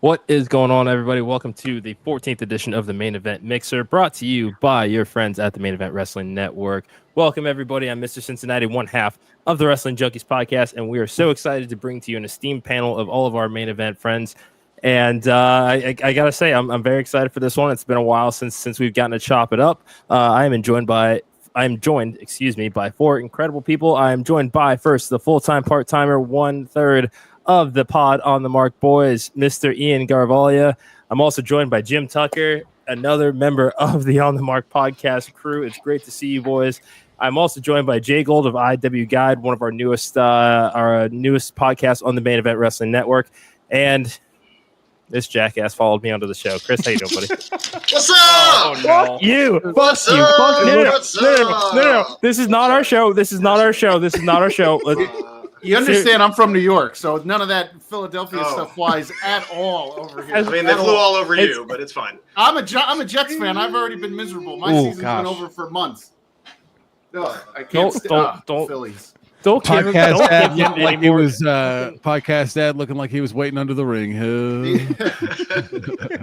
What is going on, everybody? Welcome to the 14th edition of the Main Event Mixer, brought to you by your friends at the Main Event Wrestling Network. Welcome, everybody. I'm Mr. Cincinatti, one half of the Wrestling Junkies podcast, and we are so excited to bring to you an esteemed panel of all of our main event friends. And I gotta say, I'm very excited for this one. It's been a while since we've gotten to chop it up. I'm joined by four incredible people. I am joined by first the full-time part-timer, 1/3 of the Pod on the Mark boys, Mr. Ian Garvalia. I'm also joined by Jim Tucker, another member of the On the Mark podcast crew. It's great to see you boys. I'm also joined by JGold of AEW Guide, one of our newest podcasts on the Main Event Wrestling Network. And this jackass followed me onto the show. Chris, how you doing, buddy? What's up? Oh, no. Fuck you. What's Fuck up? you. What's up? No. This is not our show. This is not our show. You understand I'm from New York, so none of that Philadelphia stuff flies at all over here. I mean, they flew all over you, but it's fine. I'm a Jets fan. I've already been miserable. My season's been over for months. No, I can't don't Phillies. Don't podcast dad looked like he was podcast dad looking like he was waiting under the ring.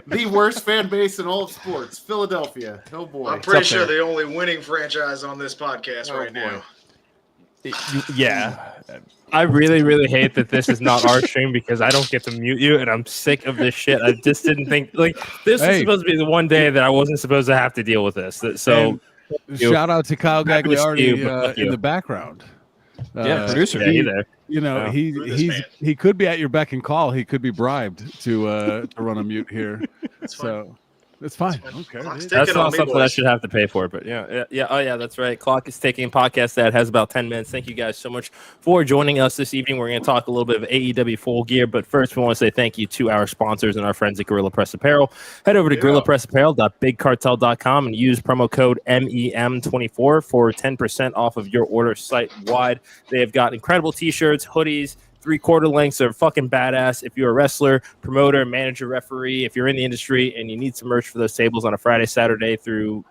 The worst fan base in all of sports, Philadelphia. Oh boy. I'm pretty sure the only winning franchise on this podcast now. Yeah. I really, really hate that this is not our stream because I don't get to mute you, and I'm sick of this shit. I just didn't think this was supposed to be the one day that I wasn't supposed to have to deal with this. So, shout out to Kyle Gagliardi in the background. Producer. Yeah, he there. You know, he could be at your beck and call. He could be bribed to run a mute here. So. It's fine. Okay. That's not something I should have to pay for, but yeah. Oh yeah, that's right. Clock is ticking. Podcast that has about 10 minutes. Thank you guys so much for joining us this evening. We're going to talk a little bit of AEW Full Gear, but first we want to say thank you to our sponsors and our friends at Gorilla Press Apparel. Head over to gorillapressapparel.bigcartel.com and use promo code MEM24 for 10% off of your order site-wide. They have got incredible t-shirts, hoodies, 3/4 lengths are fucking badass. If you're a wrestler, promoter, manager, referee, if you're in the industry and you need some merch for those tables on a Friday, Saturday through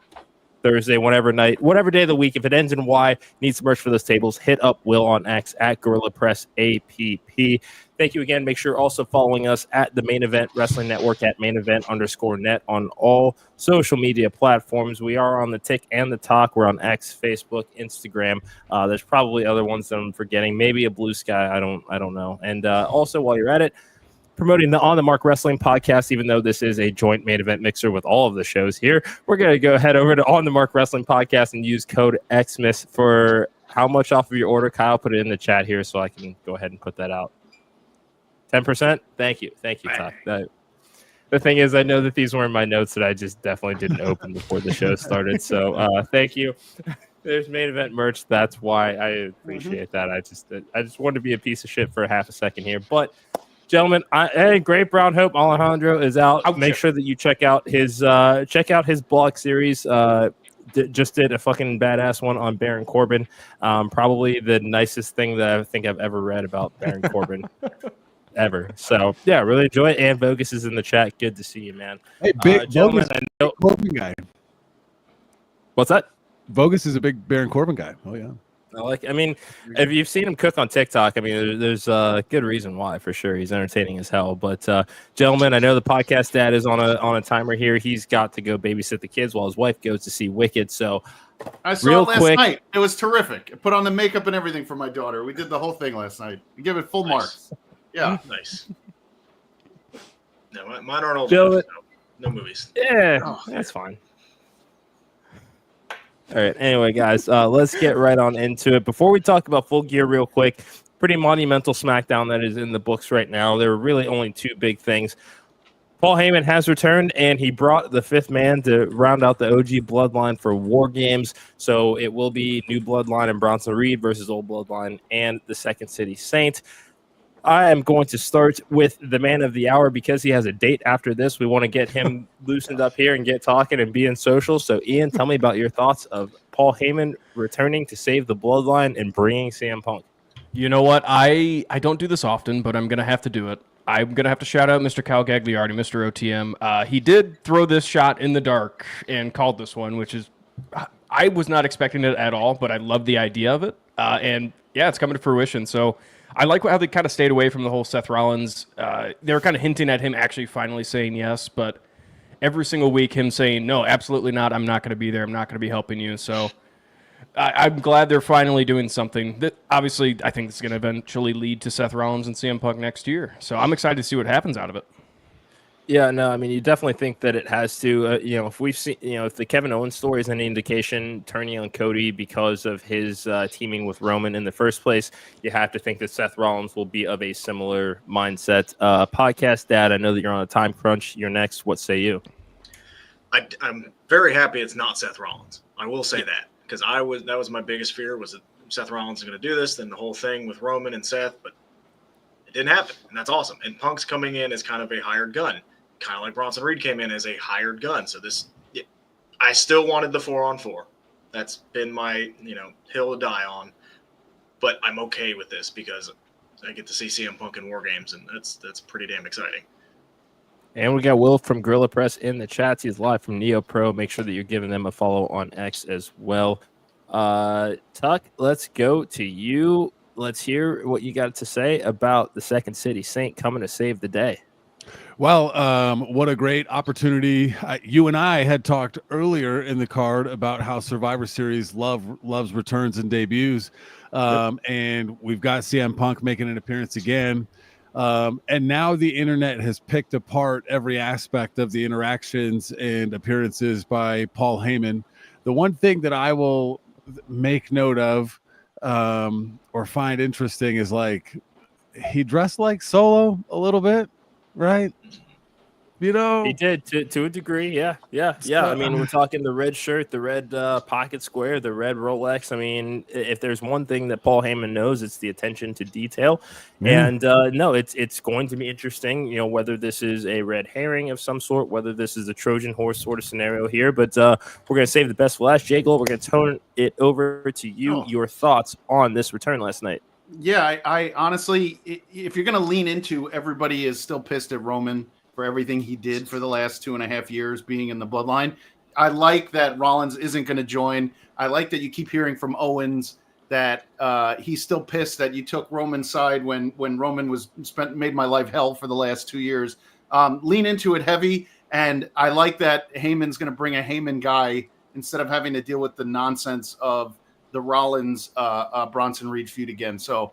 Thursday, whatever day of the week, if it ends in Y, need some merch for those tables, hit up Will on X at Gorilla Press APP. Thank you again. Make sure also following us at the Main Event Wrestling Network at mainevent_net on all social media platforms. We are on the Tick and the Talk. We're on X, Facebook, Instagram. There's probably other ones that I'm forgetting. Maybe a Blue Sky. I don't know. And also, while you're at it, promoting the On the Mark Wrestling podcast, even though this is a joint Main Event Mixer with all of the shows here, we're going to go head over to On the Mark Wrestling podcast and use code XMIS for how much off of your order. Kyle, put it in the chat here so I can go ahead and put that out. 10%? Thank you, Todd. The thing is, I know that these were in my notes that I just definitely didn't open before the show started. So thank you. There's main event merch. That's why I appreciate that. I just wanted to be a piece of shit for a half a second here. But gentlemen, Great Brown Hope Alejandro is out. Make sure that you check out his blog series. Just did a fucking badass one on Baron Corbin. Probably the nicest thing that I think I've ever read about Baron Corbin. Ever. So yeah, really enjoy it. And Bogus is in the chat. Good to see you, man. Hey, big gentlemen, big Corbin guy. What's that? Bogus is a big Baron Corbin guy. Oh yeah. I mean, if you've seen him cook on TikTok, I mean, there's a good reason why, for sure. He's entertaining as hell. But gentlemen, I know the podcast dad is on a timer here. He's got to go babysit the kids while his wife goes to see Wicked. So I saw it last night. It was terrific. I put on the makeup and everything for my daughter. We did the whole thing last night. We give it full marks. Yeah, nice. No, mine aren't old enough, no movies. Yeah, that's fine. All right. Anyway, guys, let's get right on into it. Before we talk about Full Gear real quick, pretty monumental Smackdown that is in the books right now. There are really only two big things. Paul Heyman has returned, and he brought the fifth man to round out the OG Bloodline for War Games. So it will be New Bloodline and Bronson Reed versus Old Bloodline and the Second City Saint. I am going to start with the man of the hour because he has a date after this. We want to get him loosened up here and get talking and being social. So, Ian, tell me about your thoughts of Paul Heyman returning to save the Bloodline and bringing CM Punk. You know what? I don't do this often, but I'm going to have to do it. I'm going to have to shout out Mr. Kyle Gagliardi, Mr. OTM. He did throw this shot in the dark and called this one, which is I was not expecting it at all, but I love the idea of it. And, yeah, it's coming to fruition. So I like how they kind of stayed away from the whole Seth Rollins. They were kind of hinting at him actually finally saying yes, but every single week him saying, no, absolutely not. I'm not going to be there. I'm not going to be helping you. So I'm glad they're finally doing something. That obviously, I think this is going to eventually lead to Seth Rollins and CM Punk next year. So I'm excited to see what happens out of it. Yeah, no, I mean, you definitely think that it has to. If we've seen, if the Kevin Owens story is any indication, turning on Cody because of his teaming with Roman in the first place, you have to think that Seth Rollins will be of a similar mindset. Podcast Dad, I know that you're on a time crunch. You're next. What say you? I'm very happy it's not Seth Rollins. I will say that because that was my biggest fear was that Seth Rollins is going to do this, then the whole thing with Roman and Seth, but it didn't happen, and that's awesome. And Punk's coming in as kind of a hired gun. Kind of like Bronson Reed came in as a hired gun. So I still wanted the 4-on-4. That's been my, hill to die on. But I'm okay with this because I get to see CM Punk in War Games, and that's pretty damn exciting. And we got Will from Gorilla Press in the chats. He's live from Neo Pro. Make sure that you're giving them a follow on X as well. Tuck, let's go to you. Let's hear what you got to say about the Second City Saint coming to save the day. Well, what a great opportunity. You and I had talked earlier in the card about how Survivor Series loves returns and debuts. And we've got CM Punk making an appearance again. And now the internet has picked apart every aspect of the interactions and appearances by Paul Heyman. The one thing that I will make note of or find interesting is he dressed like Solo a little bit. Right, he did to a degree. Yeah. I mean, we're talking the red shirt, the red pocket square, the red Rolex. I mean, if there's one thing that Paul Heyman knows, it's the attention to detail. Yeah. And no, it's going to be interesting. Whether this is a red herring of some sort, whether this is a Trojan horse sort of scenario here. But we're going to save the best for last. JGold, we're going to turn it over to you. Your thoughts on this return last night? Yeah, I honestly, if you're going to lean into everybody is still pissed at Roman for everything he did for the last 2.5 years being in the bloodline. I like that Rollins isn't going to join. I like that you keep hearing from Owens that he's still pissed that you took Roman's side when Roman made my life hell for the last 2 years. Lean into it heavy, and I like that Heyman's going to bring a Heyman guy instead of having to deal with the nonsense of the Rollins Bronson Reed feud again. So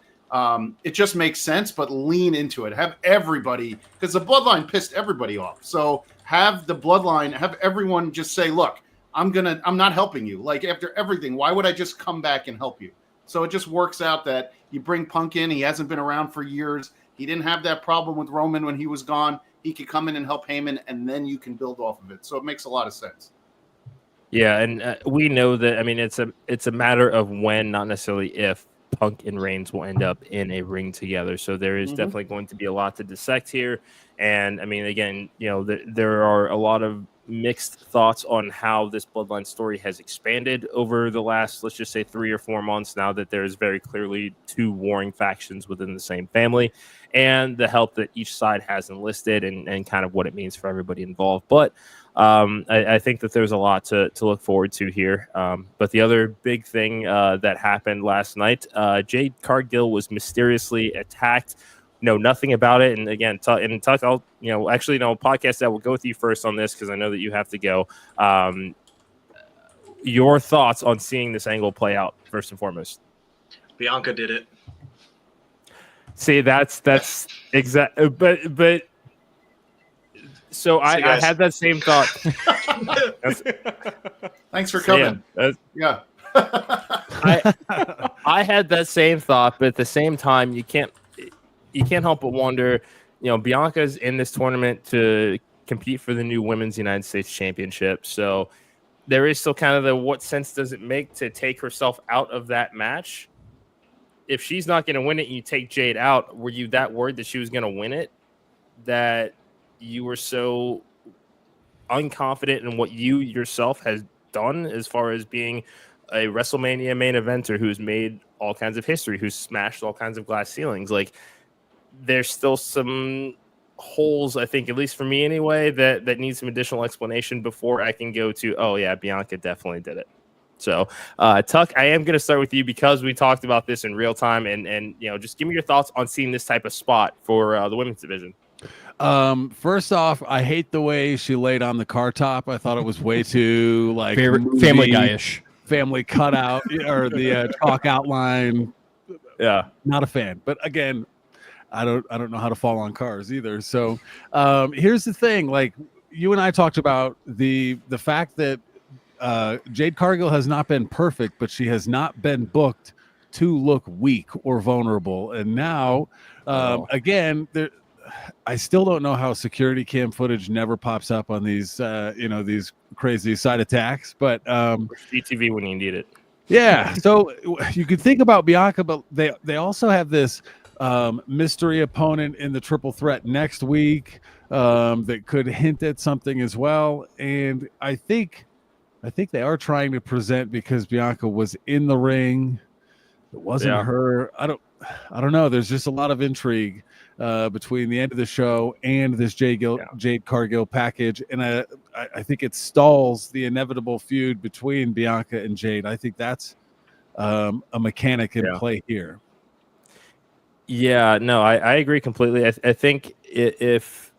it just makes sense, but lean into it. Have everybody, because the bloodline pissed everybody off. So have the bloodline, have everyone just say, look, I'm not helping you. Like after everything, why would I just come back and help you? So it just works out that you bring Punk in. He hasn't been around for years. He didn't have that problem with Roman when he was gone. He could come in and help Heyman, and then you can build off of it. So it makes a lot of sense. Yeah, and we know that. I mean, it's a matter of when, not necessarily if, Punk and Reigns will end up in a ring together. So there is definitely going to be a lot to dissect here. And I mean, again, there are a lot of mixed thoughts on how this bloodline story has expanded over the last, let's just say, 3 or 4 months. Now that there's very clearly 2 warring factions within the same family, and the help that each side has enlisted, and kind of what it means for everybody involved. But I think that there's a lot to look forward to here. But the other big thing that happened last night, Jade Cargill was mysteriously attacked. Know nothing about it. And again, Tuck, I'll, podcast that will go with you first on this because I know that you have to go. Your thoughts on seeing this angle play out, first and foremost. Bianca did it. See, that's exact. But so I had that same thought. Thanks for coming. Yeah. I had that same thought, but at the same time, you can't help but wonder, Bianca's in this tournament to compete for the new Women's United States Championship. So there is still kind of what sense does it make to take herself out of that match? If she's not going to win it and you take Jade out, were you that worried that she was going to win it, that you were so unconfident in what you yourself has done as far as being a WrestleMania main eventer who's made all kinds of history, who's smashed all kinds of glass ceilings? Like, there's still some holes, I think, at least for me anyway, that needs some additional explanation before I can go to, oh yeah, Bianca definitely did it. So, Tuck, I am going to start with you because we talked about this in real time, and just give me your thoughts on seeing this type of spot for the women's division. First off, I hate the way she laid on the car top. I thought it was way too like Family Guy-ish, family cutout or the chalk outline. Yeah, not a fan. But again, I don't know how to fall on cars either. So here's the thing: like you and I talked about the fact that Jade Cargill has not been perfect, but she has not been booked to look weak or vulnerable. And now, again, I still don't know how security cam footage never pops up on these, these crazy side attacks. But CTV when you need it. Yeah. So you could think about Bianca, but they also have this mystery opponent in the triple threat next week that could hint at something as well. And I think they are trying to present because Bianca was in the ring. It wasn't her. I don't know. There's just a lot of intrigue between the end of the show and this Jade Cargill package. And I think it stalls the inevitable feud between Bianca and Jade. I think that's a mechanic in play here. Yeah, no, I agree completely. I think if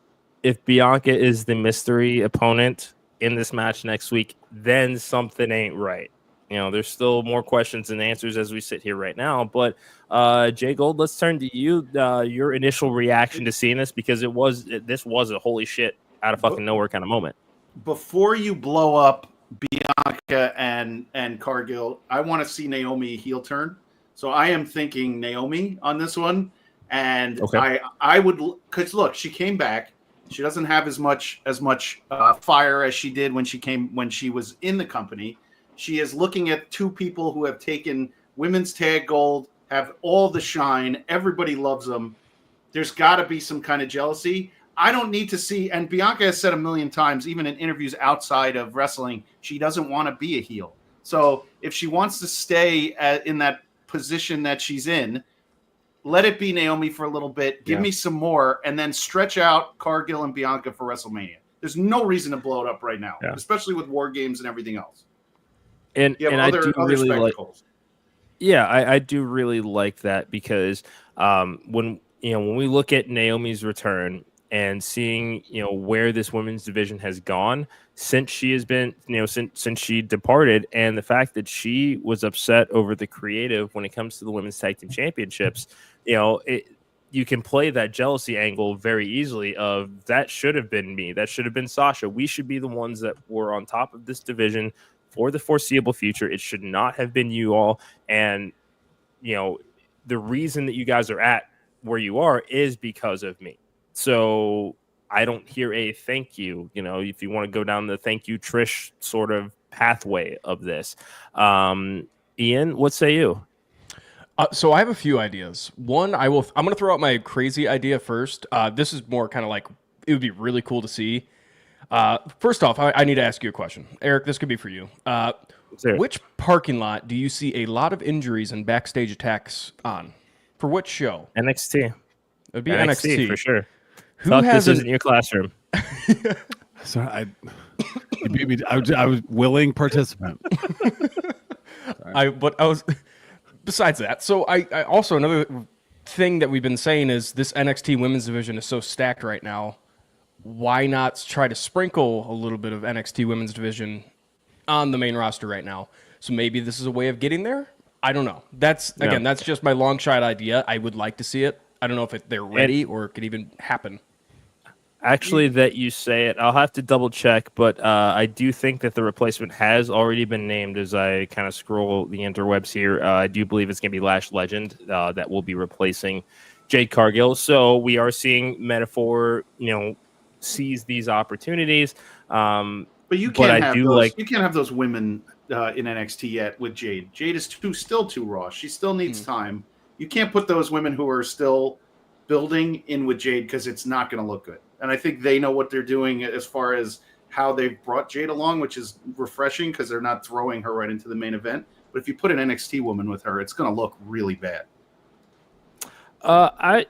Bianca is the mystery opponent in this match next week, then something ain't right. There's still more questions and answers as we sit here right now. But JGold, let's turn to you. Your initial reaction to seeing this, because this was a holy shit out of fucking nowhere kind of moment. Before you blow up Bianca and Cargill, I want to see Naomi heel turn. So I am thinking Naomi on this one, and I would, because look, she came back. She doesn't have as much fire as she did when she was in the company. She is looking at two people who have taken women's tag gold, have all the shine. Everybody loves them. There's got to be some kind of jealousy. I don't need to see, and Bianca has said a million times, even in interviews outside of wrestling, she doesn't want to be a heel. So if she wants to stay in that position that she's in, let it be Naomi for a little bit. Give me some more, and then stretch out Cargill and Bianca for WrestleMania. There's no reason to blow it up right now, especially with War Games and everything else. And I do really like. Yeah, I do really like that because when we look at Naomi's return and seeing where this women's division has gone since she has been since she departed, and the fact that she was upset over the creative when it comes to the women's tag team championships, you can play that jealousy angle very easily of that should have been me, that should have been Sasha. We should be the ones that were on top of this division for the foreseeable future. It should not have been you all. And the reason that you guys are at where you are is because of me. So I don't hear a thank you, if you want to go down the thank you Trish sort of pathway of this. Ian, what say you? So I have a few ideas. One, I'm going to throw out my crazy idea first. This is more kind of like, it would be really cool to see. First off, I need to ask you a question. Eric, this could be for you. Which parking lot do you see a lot of injuries and backstage attacks on? For which show? NXT. It would be NXT for sure. This isn't your classroom. Sorry, you beat me. I was willing participant. Besides that, so I also, another thing that we've been saying is this NXT women's division is so stacked right now. Why not try to sprinkle a little bit of NXT women's division on the main roster right now? So maybe this is a way of getting there. I don't know. That's just my long shot idea. I would like to see it. I don't know if they're ready or it could even happen. Actually, that you say it, I'll have to double check, but I do think that the replacement has already been named as I kind of scroll the interwebs here. I do believe it's going to be Lash Legend that will be replacing Jade Cargill. So we are seeing Metaphor, seize these opportunities. But you can't have those women in NXT yet with Jade. Jade is still too raw. She still needs time. You can't put those women who are still building in with Jade because it's not going to look good. And I think they know what they're doing as far as how they've brought Jade along, which is refreshing because they're not throwing her right into the main event. But if you put an NXT woman with her, it's going to look really bad. I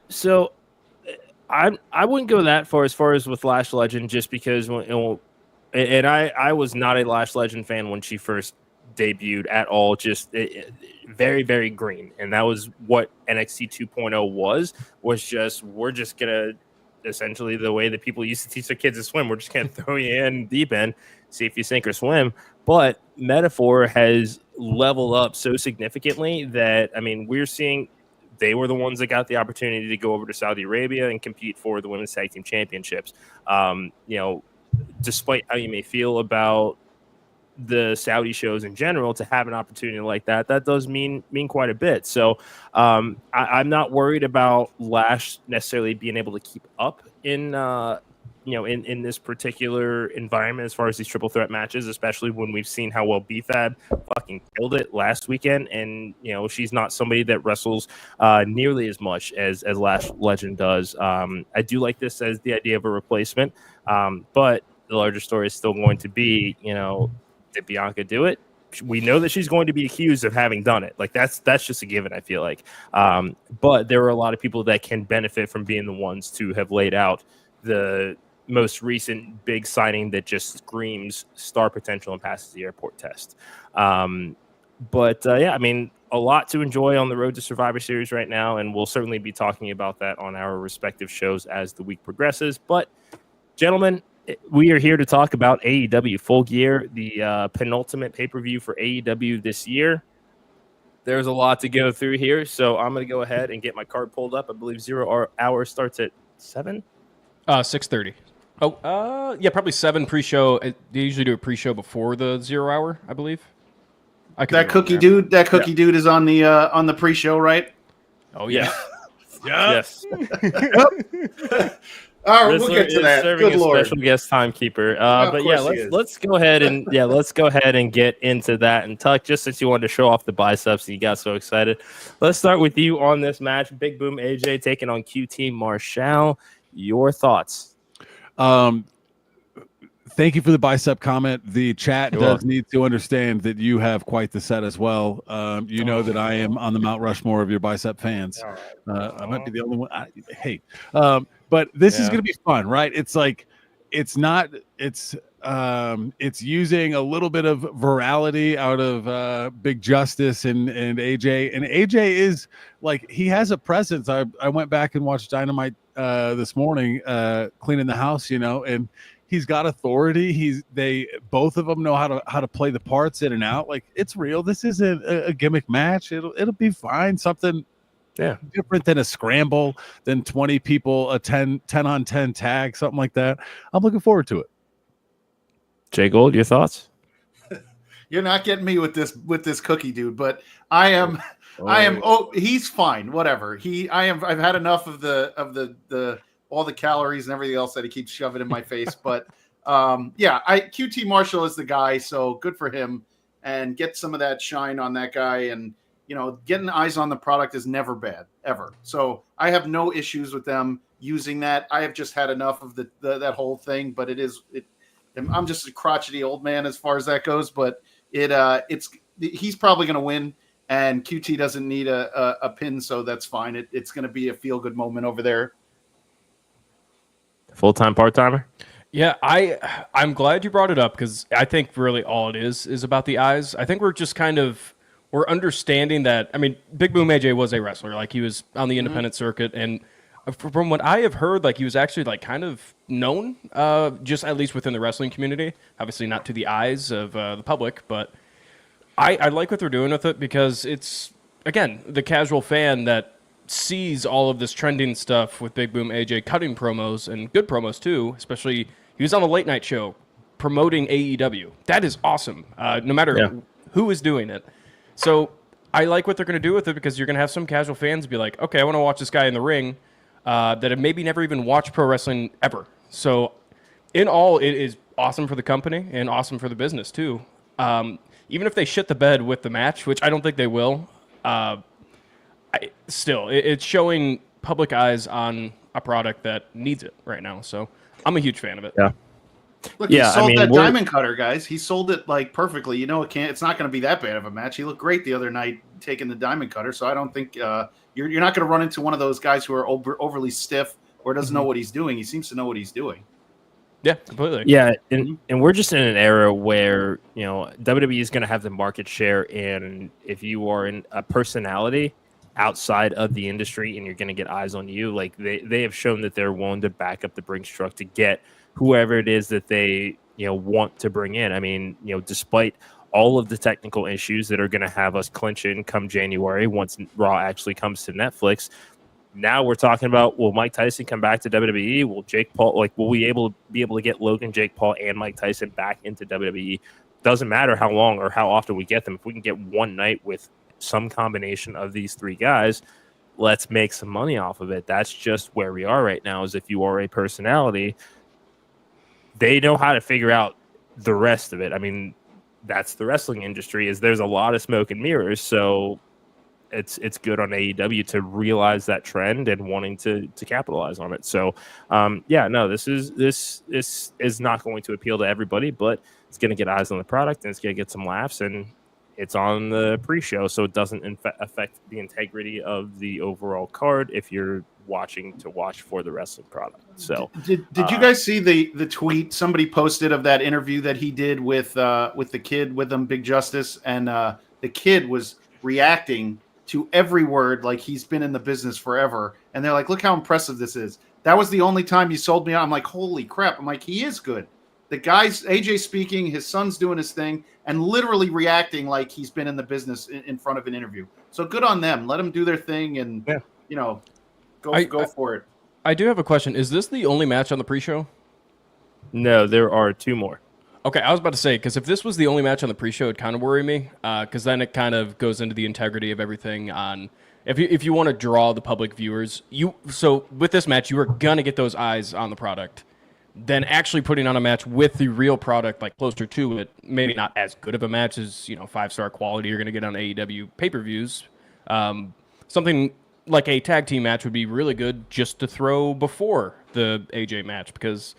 wouldn't go that far as with Lash Legend, just because I was not a Lash Legend fan when she first debuted at all. Just very, very green. And that was what NXT 2.0 was just, we're just going to essentially the way that people used to teach their kids to swim. We're just going to throw you in deep end, see if you sink or swim. But Metaphor has leveled up so significantly that, I mean, we're seeing they were the ones that got the opportunity to go over to Saudi Arabia and compete for the Women's Tag Team Championships. Despite how you may feel about the Saudi shows in general, to have an opportunity like that does mean quite a bit. So I'm not worried about Lash necessarily being able to keep up in in this particular environment as far as these triple threat matches, especially when we've seen how well BFAB fucking killed it last weekend. And she's not somebody that wrestles nearly as much as Lash Legend does. I do like this as the idea of a replacement, but the larger story is still going to be, did Bianca do it? We know that she's going to be accused of having done it. Like that's just a given, I feel like. But there are a lot of people that can benefit from being the ones to have laid out the most recent big signing that just screams star potential and passes the airport test. I mean, a lot to enjoy on the road to Survivor Series right now, and we'll certainly be talking about that on our respective shows as the week progresses. But, gentlemen, we are here to talk about AEW Full Gear, the penultimate pay-per-view for AEW this year. There's a lot to go through here, so I'm going to go ahead and get my card pulled up. I believe 0 hour starts at 7? 6:30. Oh, yeah, probably 7 pre-show. They usually do a pre-show before the 0 hour, I believe. That cookie dude is on the pre-show, right? Oh yeah. Yes. All right, we'll get to that. Serving Good a Lord. special guest timekeeper. Let's go ahead and get into that. And Tuck, just since you wanted to show off the biceps and you got so excited, let's start with you on this match. Big Boom AJ taking on QT Marshall. Your thoughts? Thank you for the bicep comment. The chat does need to understand that you have quite the set as well. You know that I am on the Mount Rushmore of your bicep fans. I might be the only one. But this is going to be fun, right? It's like, it's using a little bit of virality out of Big Justice and AJ. And AJ is like, he has a presence. I went back and watched Dynamite this morning, cleaning the house, and he's got authority. Both of them know how to play the parts in and out. Like, it's real. This isn't a gimmick match. It'll be fine. Something different than a scramble, than 20 people, a 10 on 10 tag, something like that. I'm looking forward to it. JGold, your thoughts? You're not getting me with this cookie dude, but I am. Oh, he's fine. Whatever. I've had enough of the all the calories and everything else that he keeps shoving in my face. But QT Marshall is the guy, so good for him, and get some of that shine on that guy. And getting eyes on the product is never bad, ever. So I have no issues with them using that. I have just had enough of that whole thing. But I'm just a crotchety old man as far as that goes. But he's probably going to win. And QT doesn't need a pin, so that's fine. It's going to be a feel-good moment over there. Full-time, part-timer? Yeah, I'm glad you brought it up, because I think really all it is about the eyes. I think we're just we're understanding that. I mean, Big Boom AJ was a wrestler. Like, he was on the independent circuit, and from what I have heard, like, he was actually like kind of known, just at least within the wrestling community. Obviously not to the eyes of the public, but I like what they're doing with it, because it's, again, the casual fan that sees all of this trending stuff with Big Boom AJ cutting promos, and good promos too, especially he was on the late night show promoting AEW. That is awesome, no matter who is doing it. So I like what they're going to do with it, because you're going to have some casual fans be like, okay, I want to watch this guy in the ring that have maybe never even watched pro wrestling ever. So in all, it is awesome for the company and awesome for the business too. Even if they shit the bed with the match, which I don't think they will, it's showing public eyes on a product that needs it right now. So I'm a huge fan of it. Yeah. Look, he sold that diamond cutter, guys. He sold it like perfectly. It's not going to be that bad of a match. He looked great the other night taking the diamond cutter. So I don't think you're not going to run into one of those guys who are overly stiff or doesn't know what he's doing. He seems to know what he's doing. Yeah, completely. Yeah, and we're just in an era where, WWE is going to have the market share, and if you are in a personality outside of the industry and you're going to get eyes on you, like they have shown that they're willing to back up the Brinks truck to get whoever it is that they want to bring in. I mean, despite all of the technical issues that are going to have us clinching come January once Raw actually comes to Netflix. Now we're talking about, will Mike Tyson come back to WWE? Will Jake Paul, will we be able to get Logan, Jake Paul, and Mike Tyson back into WWE? Doesn't matter how long or how often we get them. If we can get one night with some combination of these three guys, let's make some money off of it. That's just where we are right now. Is if you are a personality, they know how to figure out the rest of it. I mean, that's the wrestling industry. Is there's a lot of smoke and mirrors, so it's good on AEW to realize that trend and wanting to capitalize on it. So, this is not going to appeal to everybody, but it's going to get eyes on the product and it's going to get some laughs, and it's on the pre-show, so it doesn't affect the integrity of the overall card if you're watching to watch for the wrestling product. So, did you guys see the tweet somebody posted of that interview that he did with the kid with him, Big Justice, and the kid was reacting to every word like he's been in the business forever, and they're like, look how impressive this is. That was the only time you sold me out. I'm like, holy crap. I'm like, he is good. The guy's AJ speaking, his son's doing his thing, and literally reacting like he's been in the business in front of an interview. So good on them. Let them do their thing, and go for it. I do have a question. Is this the only match on the pre-show? No, there are two more. Okay, I was about to say, because if this was the only match on the pre-show, it'd kind of worry me, because then it kind of goes into the integrity of everything on... If you want to draw the public viewers, so with this match, you are going to get those eyes on the product. Then actually putting on a match with the real product, like closer to it, maybe not as good of a match as 5-star quality you're going to get on AEW pay-per-views. Something like a tag team match would be really good just to throw before the AJ match, because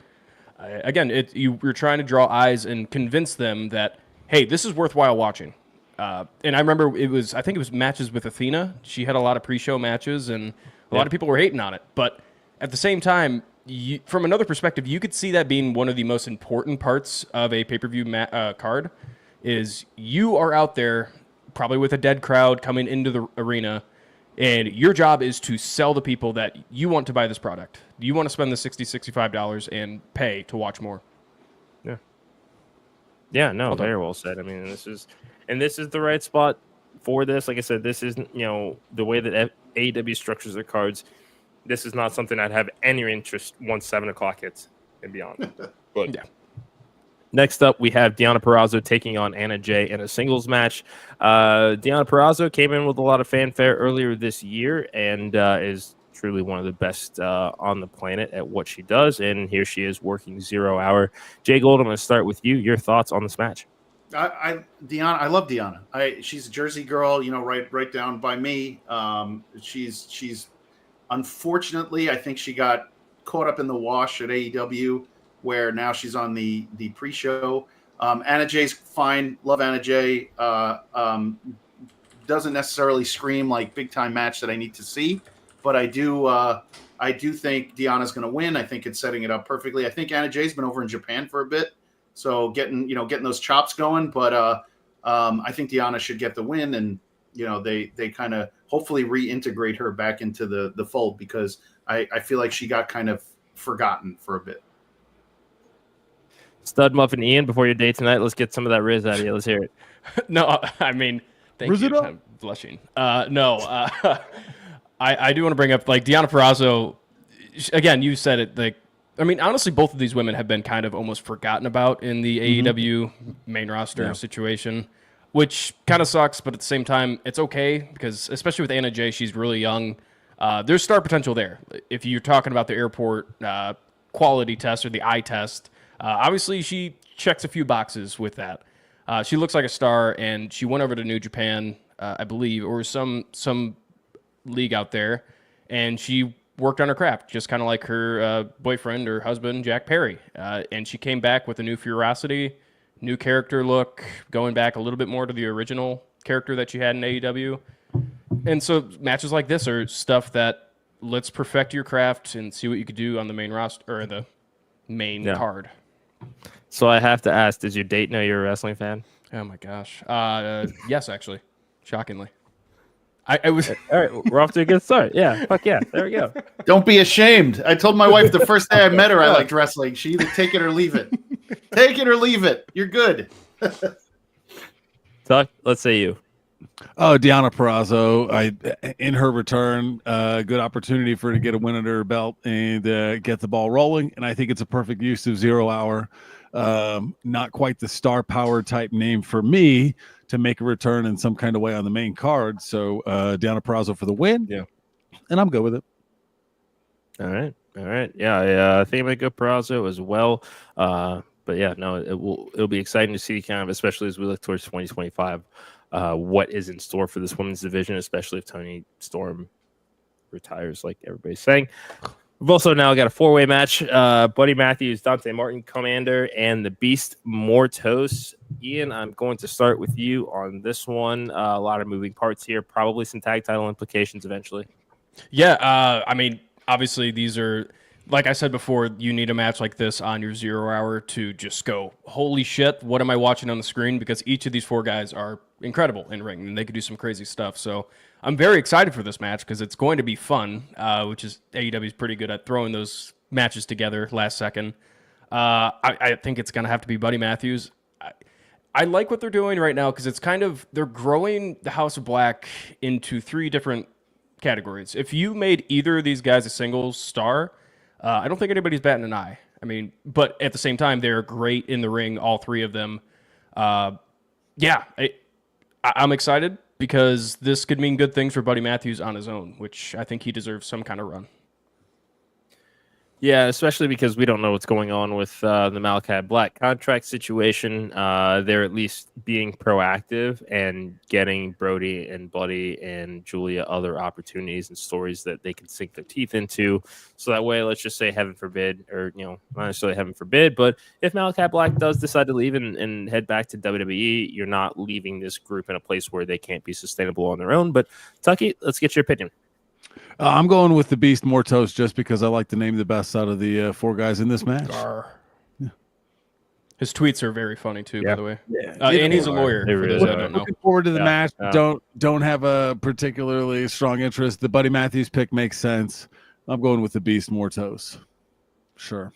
again, you're trying to draw eyes and convince them that, hey, this is worthwhile watching. And I remember I think it was matches with Athena. She had a lot of pre-show matches, and a lot of people were hating on it. But at the same time, from another perspective, you could see that being one of the most important parts of a pay-per-view card, is you are out there probably with a dead crowd coming into the arena, and your job is to sell the people that you want to buy this product. You want to spend the $60, $65 and pay to watch more. Yeah. Yeah, no, very well said. I mean, this is the right spot for this. Like I said, this isn't, the way that AEW structures their cards. This is not something I'd have any interest once 7 o'clock hits and beyond. But yeah. Next up, we have Deonna Purrazzo taking on Anna Jay in a singles match. Deonna Purrazzo came in with a lot of fanfare earlier this year and is truly one of the best on the planet at what she does. And here she is working 0 hour. JGold, I'm going to start with you. Your thoughts on this match? I love Deonna. She's a Jersey girl, right down by me. She's unfortunately, I think she got caught up in the wash at AEW, where now she's on the pre-show. Anna Jay's fine. Love Anna Jay. Doesn't necessarily scream like big time match that I need to see, but I do think Deonna's going to win. I think it's setting it up perfectly. I think Anna Jay's been over in Japan for a bit, so getting those chops going. But I think Deonna should get the win, and they kind of hopefully reintegrate her back into the fold, because I feel like she got kind of forgotten for a bit. Stud Muffin Ian, before your date tonight, let's get some of that Riz out of you. Let's hear it. No, I mean, thank Riz you. It up. I'm blushing. No, I do want to bring up, like, Deonna Purrazzo. Again, you said it. Like, I mean, honestly, both of these women have been kind of almost forgotten about in the AEW main roster situation, which kind of sucks. But at the same time, it's okay, because especially with Anna Jay, she's really young. There's star potential there. If you're talking about the airport quality test or the eye test, obviously she checks a few boxes with that. She looks like a star, and she went over to New Japan, I believe, or some league out there, and she worked on her craft, just kind of like her boyfriend or husband, Jack Perry. And she came back with a new ferocity, new character look, going back a little bit more to the original character that she had in AEW. And so matches like this are stuff that let's perfect your craft and see what you could do on the main roster or the main Yeah. card. So I have to ask, does your date know you're a wrestling fan? Oh my gosh. Yes, actually, shockingly. I was All right, we're off to a good start. Yeah, fuck yeah. There we go. Don't be ashamed. I told my wife the first day I met her I liked wrestling. She either take it or leave it. Take it or leave it. You're good. Tuck, let's say you. Oh, Deonna Purrazzo, in her return, good opportunity for her to get a win under her belt and get the ball rolling. And I think it's a perfect use of 0 Hour. Not quite the star power type name for me to make a return in some kind of way on the main card. So Deonna Purrazzo for the win. Yeah. And I'm good with it. All right. Yeah, I think I might go Purrazzo as well. But yeah, no, it'll be exciting to see kind of, especially as we look towards 2025, what is in store for this women's division, especially if Toni Storm retires, like everybody's saying. We've also now got a 4-way match. Buddy Matthews, Dante Martin, Commander, and the Beast Mortos. Ian, I'm going to start with you on this one. A lot of moving parts here, probably some tag title implications eventually. Yeah, I mean, obviously these are, like I said before, you need a match like this on your 0 Hour to just go, holy shit, what am I watching on the screen? Because each of these 4 guys are incredible in ring, and they could do some crazy stuff. So I'm very excited for this match because it's going to be fun, which is AEW is pretty good at throwing those matches together last second. I think it's going to have to be Buddy Matthews. I like what they're doing right now because it's kind of, they're growing the House of Black into 3 different categories. If you made either of these guys a singles star, I don't think anybody's batting an eye. I mean, but at the same time, they're great in the ring, all 3 of them. Yeah, I'm excited because this could mean good things for Buddy Matthews on his own, which I think he deserves some kind of run. Yeah, especially because we don't know what's going on with the Malachi Black contract situation. They're at least being proactive and getting Brody and Buddy and Julia other opportunities and stories that they can sink their teeth into. So that way, let's just say, heaven forbid, or not necessarily heaven forbid, but if Malachi Black does decide to leave and head back to WWE, you're not leaving this group in a place where they can't be sustainable on their own. But Tucky, let's get your opinion. I'm going with the Beast Mortos just because I like to name the best out of the 4 guys in this match. Yeah. His tweets are very funny too, by the way. Yeah, and he's a lawyer. For those that don't know. Looking forward to the match. Yeah. Don't have a particularly strong interest. The Buddy Matthews pick makes sense. I'm going with the Beast Mortos. Sure.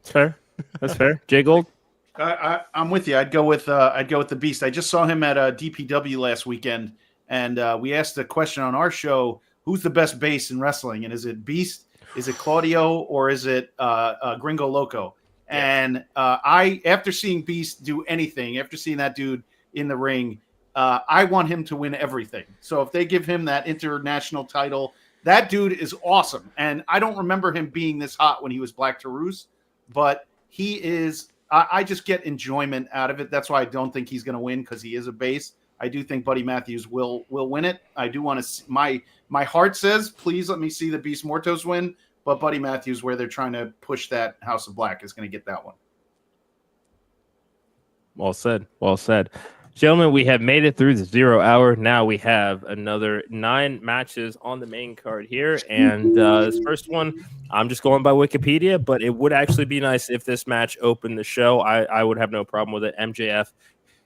Fair. That's fair. JGold. I'm with you. I'd go with the Beast. I just saw him at DPW last weekend, and we asked a question on our show. Who's the best bass in wrestling? And is it Beast? Is it Claudio? Or is it Gringo Loco? And after seeing Beast do anything, after seeing that dude in the ring, I want him to win everything. So if they give him that international title, that dude is awesome. And I don't remember him being this hot when he was Black Taurus, but he is. I just get enjoyment out of it. That's why I don't think he's going to win because he is a bass. I do think Buddy Matthews will win it. I do want to see, my heart says, please let me see the Beast Mortos win, but Buddy Matthews, where they're trying to push that House of Black, is going to get that one. Well said. Well said. Gentlemen, we have made it through the 0 Hour. Now we have another 9 matches on the main card here. And this first one, I'm just going by Wikipedia, but it would actually be nice if this match opened the show. I would have no problem with it. MJF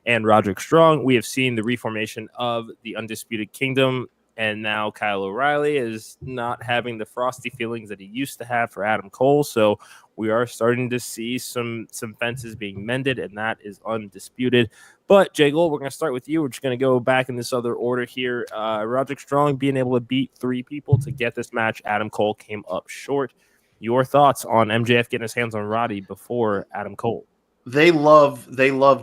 and Roderick Strong. We have seen the reformation of the Undisputed Kingdom, and now Kyle O'Reilly is not having the frosty feelings that he used to have for Adam Cole. So we are starting to see some fences being mended, and that is undisputed. But JGold, we're going to start with you. We're just going to go back in this other order here. Roderick Strong being able to beat 3 people to get this match. Adam Cole came up short. Your thoughts on MJF getting his hands on Roddy before Adam Cole? They love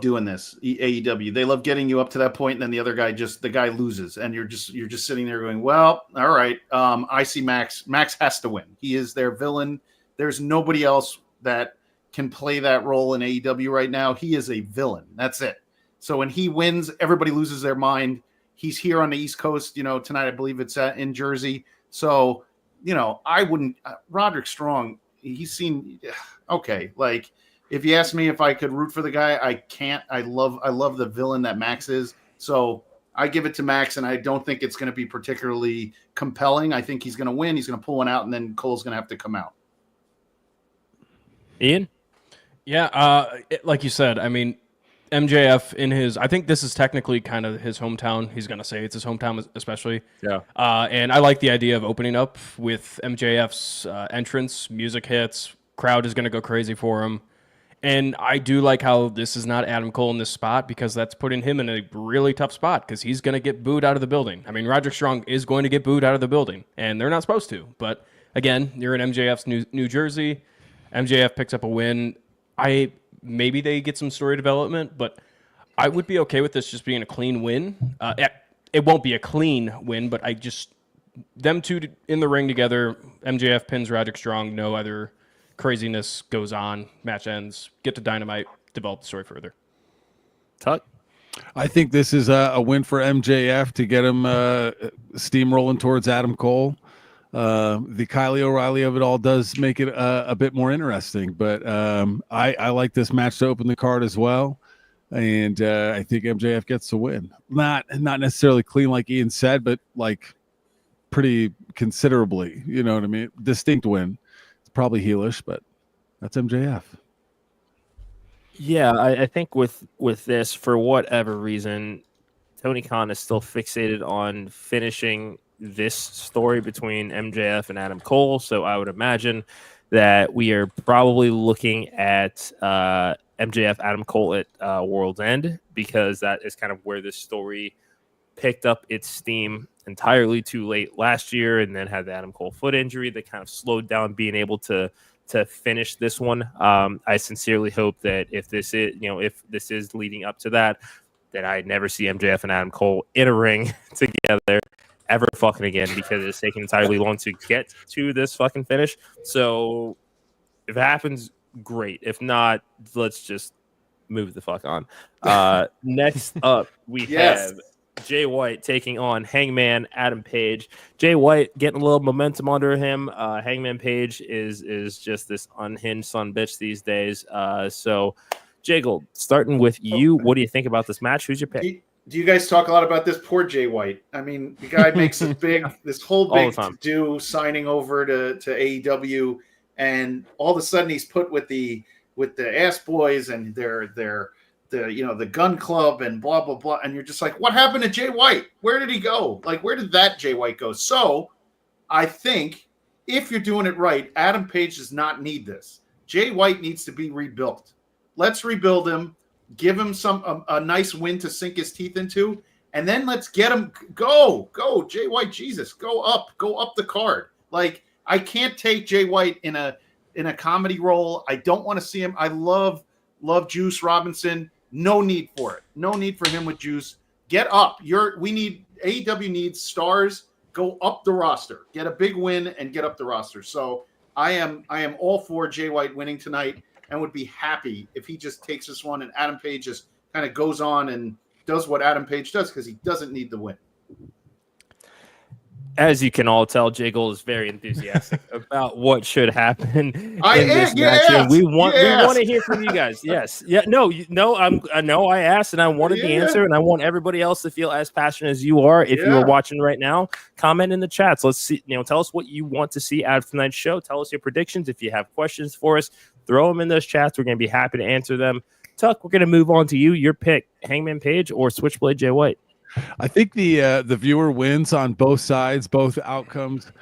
doing this. AEW. They love getting you up to that point, and then the guy loses, and you're just sitting there going, well, all right. I see Max. Max has to win. He is their villain. There's nobody else that can play that role in AEW right now. He is a villain. That's it. So when he wins, everybody loses their mind. He's here on the East Coast, tonight. I believe it's in Jersey. So, I wouldn't. Roderick Strong. He's seen. Okay, like. If you ask me if I could root for the guy, I can't. I love the villain that Max is. So I give it to Max, and I don't think it's going to be particularly compelling. I think he's going to win. He's going to pull one out, and then Cole's going to have to come out. Ian? Yeah, like you said, I mean, MJF I think this is technically kind of his hometown. He's going to say it's his hometown, especially. Yeah. And I like the idea of opening up with MJF's entrance, music hits, crowd is going to go crazy for him. And I do like how this is not Adam Cole in this spot because that's putting him in a really tough spot because he's going to get booed out of the building. I mean, Roderick Strong is going to get booed out of the building, and they're not supposed to. But again, you're in MJF's New Jersey. MJF picks up a win. Maybe they get some story development, but I would be okay with this just being a clean win. It won't be a clean win, but them two in the ring together, MJF pins Roderick Strong, no other craziness goes on, match ends, get to Dynamite, develop the story further. Tuck? I think this is a win for MJF to get him steamrolling towards Adam Cole. The Kylie O'Reilly of it all does make it a bit more interesting, but I like this match to open the card as well, and I think MJF gets the win. Not necessarily clean like Ian said, but like pretty considerably. You know what I mean? Distinct win. It's probably heelish, but that's MJF. Yeah, I think with this, for whatever reason, Tony Khan is still fixated on finishing this story between MJF and Adam Cole. So I would imagine that we are probably looking at MJF Adam Cole at World's End, because that is kind of where this story picked up its steam entirely too late last year, and then had the Adam Cole foot injury that kind of slowed down being able to finish this one. I sincerely hope that if this is leading up to that I never see MJF and Adam Cole in a ring together ever fucking again, because it's taken entirely long to get to this fucking finish. So if it happens, great. If not, let's just move the fuck on. Next up, we have Jay White taking on Hangman Adam Page. Jay White getting a little momentum under him. Hangman Page is just this unhinged son bitch these days. So JGold, starting with you, what do you think about this match? Who's your pick? Do you guys talk a lot about this poor Jay White? I mean, the guy makes this whole big to-do signing over to AEW, and all of a sudden he's put with the ass boys and the gun club and blah blah blah, and you're just like, what happened to Jay White? Where did he go? Like, where did that Jay White go? So I think if you're doing it right, Adam Page does not need this. Jay White needs to be rebuilt. Let's rebuild him. Give him a nice win to sink his teeth into, and then let's get him go Jay White. Jesus, go up the card. Like, I can't take Jay White in a comedy role. I don't want to see him. I love Juice Robinson. No need for it. No need for him with Juice. Get up. AEW needs stars. Go up the roster. Get a big win and get up the roster. So I am all for Jay White winning tonight, and would be happy if he just takes this one and Adam Page just kind of goes on and does what Adam Page does, because he doesn't need the win. As you can all tell, JGold is very enthusiastic about what should happen in this match. And we want to hear from you guys. Yes. Yeah. No. I asked, and I wanted the answer, and I want everybody else to feel as passionate as you are. If you are watching right now, comment in the chats. Let's see. Tell us what you want to see out of tonight's show. Tell us your predictions. If you have questions for us, throw them in those chats. We're going to be happy to answer them. Tuck, we're going to move on to you. Your pick: Hangman Page or Switchblade Jay White? I think the viewer wins on both sides, both outcomes,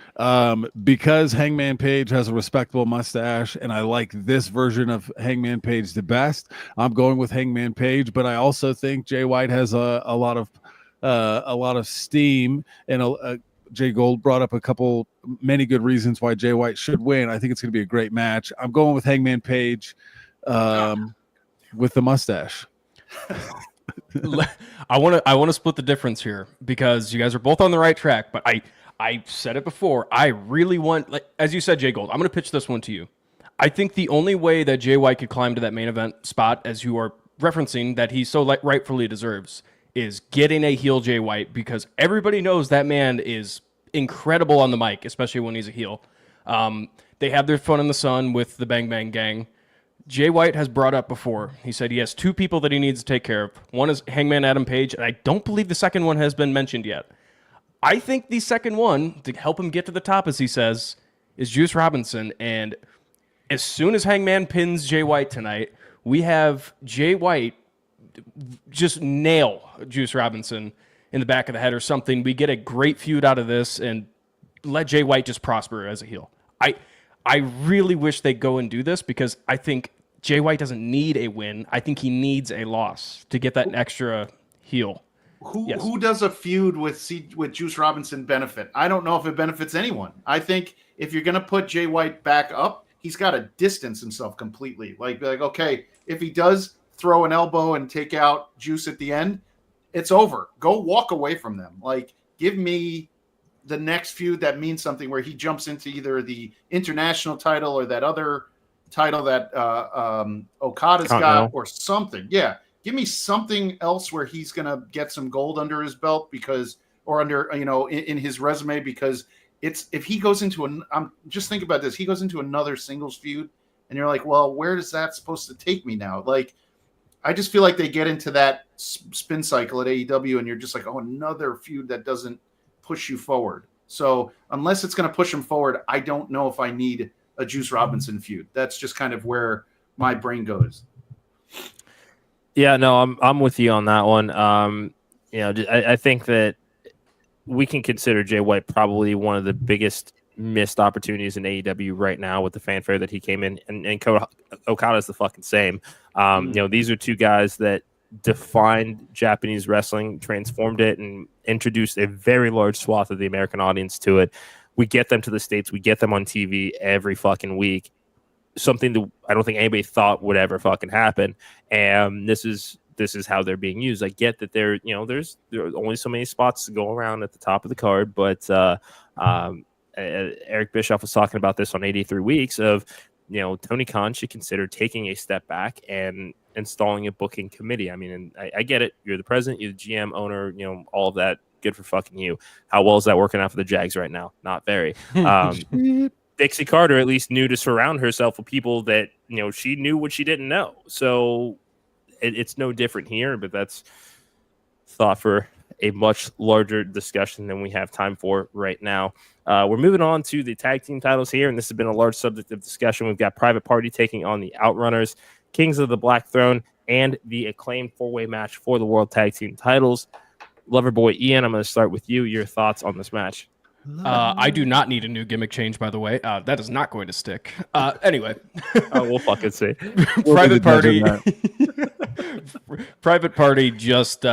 because Hangman Page has a respectable mustache, and I like this version of Hangman Page the best. I'm going with Hangman Page, but I also think Jay White has a lot of steam, and JGold brought up many good reasons why Jay White should win. I think it's going to be a great match. I'm going with Hangman Page with the mustache. I want to split the difference here, because you guys are both on the right track, but I said it before. I really want, like, as you said, JGold, I'm going to pitch this one to you. I think the only way that Jay White could climb to that main event spot, as you are referencing, that he so rightfully deserves, is getting a heel Jay White, because everybody knows that man is incredible on the mic, especially when he's a heel. They have their fun in the sun with the Bang Bang Gang. Jay White has brought up before, he said he has two people that he needs to take care of. One is Hangman Adam Page, and I don't believe the second one has been mentioned yet. I think the second one, to help him get to the top, as he says, is Juice Robinson. And as soon as Hangman pins Jay White tonight, we have Jay White just nail Juice Robinson in the back of the head or something. We get a great feud out of this and let Jay White just prosper as a heel. I really wish they'd go and do this because I think Jay White doesn't need a win. I think he needs a loss to get that extra heel. Who does a feud with Juice Robinson benefit? I don't know if it benefits anyone. I think if you're going to put Jay White back up, he's got to distance himself completely. Like, okay, if he does throw an elbow and take out Juice at the end, it's over. Go walk away from them. Like, give me the next feud that means something where he jumps into either the international title or that other title that Okada's got or something. Yeah. Give me something else where he's going to get some gold under his belt in his resume, because if he goes into just think about this. He goes into another singles feud and you're like, well, where is that supposed to take me now? Like, I just feel like they get into that spin cycle at AEW and you're just like, oh, another feud that doesn't push you forward. So unless it's going to push him forward, I don't know if I need a Juice Robinson feud. That's just kind of where my brain goes. Yeah, no, I'm with you on that one. I think that we can consider Jay White probably one of the biggest missed opportunities in AEW right now with the fanfare that he came in, and Okada's the fucking same. These are two guys that defined Japanese wrestling, transformed it, and introduced a very large swath of the American audience to it. We get them to the States. We get them on TV every fucking week. Something that I don't think anybody thought would ever fucking happen. And this is how they're being used. I get that there are only so many spots to go around at the top of the card, but Eric Bischoff was talking about this on 83 Weeks of, Tony Khan should consider taking a step back and installing a booking committee. I mean, and I get it. You're the president, you're the GM, owner, all of that. Good for fucking you. How well is that working out for the Jags right now? Not very. Dixie Carter at least knew to surround herself with people that, she knew what she didn't know. So it's no different here, but that's thought for a much larger discussion than we have time for right now. We're moving on to the tag team titles here, and this has been a large subject of discussion. We've got Private Party taking on the Outrunners, Kings of the Black Throne, and the acclaimed four-way match for the World Tag Team titles. Loverboy Ian, I'm going to start with you. Your thoughts on this match? I do not need a new gimmick change, by the way. That is not going to stick. Anyway. We'll fucking see. Private Party. Private Party just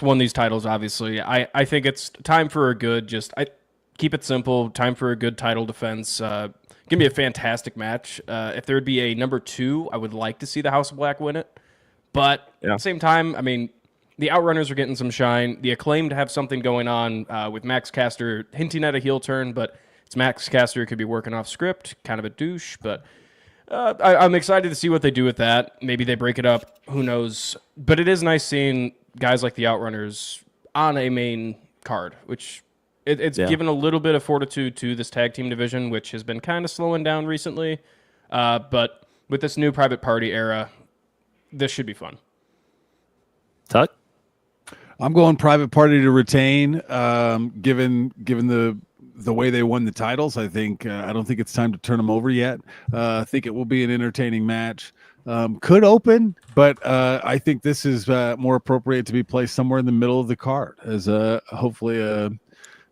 won these titles, obviously. I think it's time for a good, keep it simple, time for a good title defense. Going to be a fantastic match. If there would be a number 2, I would like to see the House of Black win it. But at the same time, I mean, the Outrunners are getting some shine. The Acclaimed have something going on with Max Caster hinting at a heel turn, but it's Max Caster who could be working off script, kind of a douche. But I'm excited to see what they do with that. Maybe they break it up. Who knows? But it is nice seeing guys like the Outrunners on a main card, which it's given a little bit of fortitude to this tag team division, which has been kind of slowing down recently. But with this new Private Party era, this should be fun. Tuck? I'm going Private Party to retain. Given the way they won the titles, I don't think it's time to turn them over yet. I think it will be an entertaining match. Could open, but I think this is more appropriate to be placed somewhere in the middle of the card as hopefully a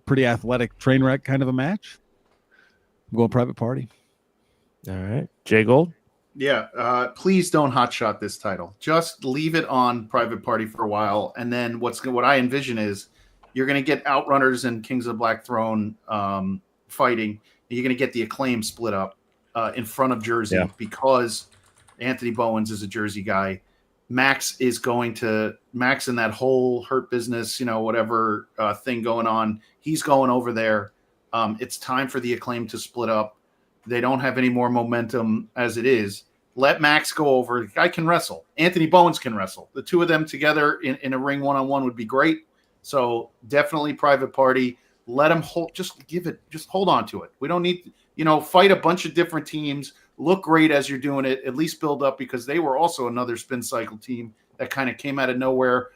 pretty athletic train wreck kind of a match. I'm going Private Party. All right, JGold. Yeah, please don't hotshot this title. Just leave it on Private Party for a while, and then what I envision is you're going to get Outrunners and Kings of the Black Throne fighting, and you're going to get the Acclaim split up in front of Jersey because Anthony Bowens is a Jersey guy. Max in that whole Hurt Business, whatever thing going on, he's going over there. It's time for the Acclaim to split up. They don't have any more momentum as it is. Let Max go over. The guy can wrestle. Anthony Bowens can wrestle. The two of them together in a ring one-on-one would be great. So definitely Private Party. Let them hold. Just hold on to it. We don't need, fight a bunch of different teams. Look great as you're doing it. At least build up, because they were also another spin cycle team that kind of came out of nowhere.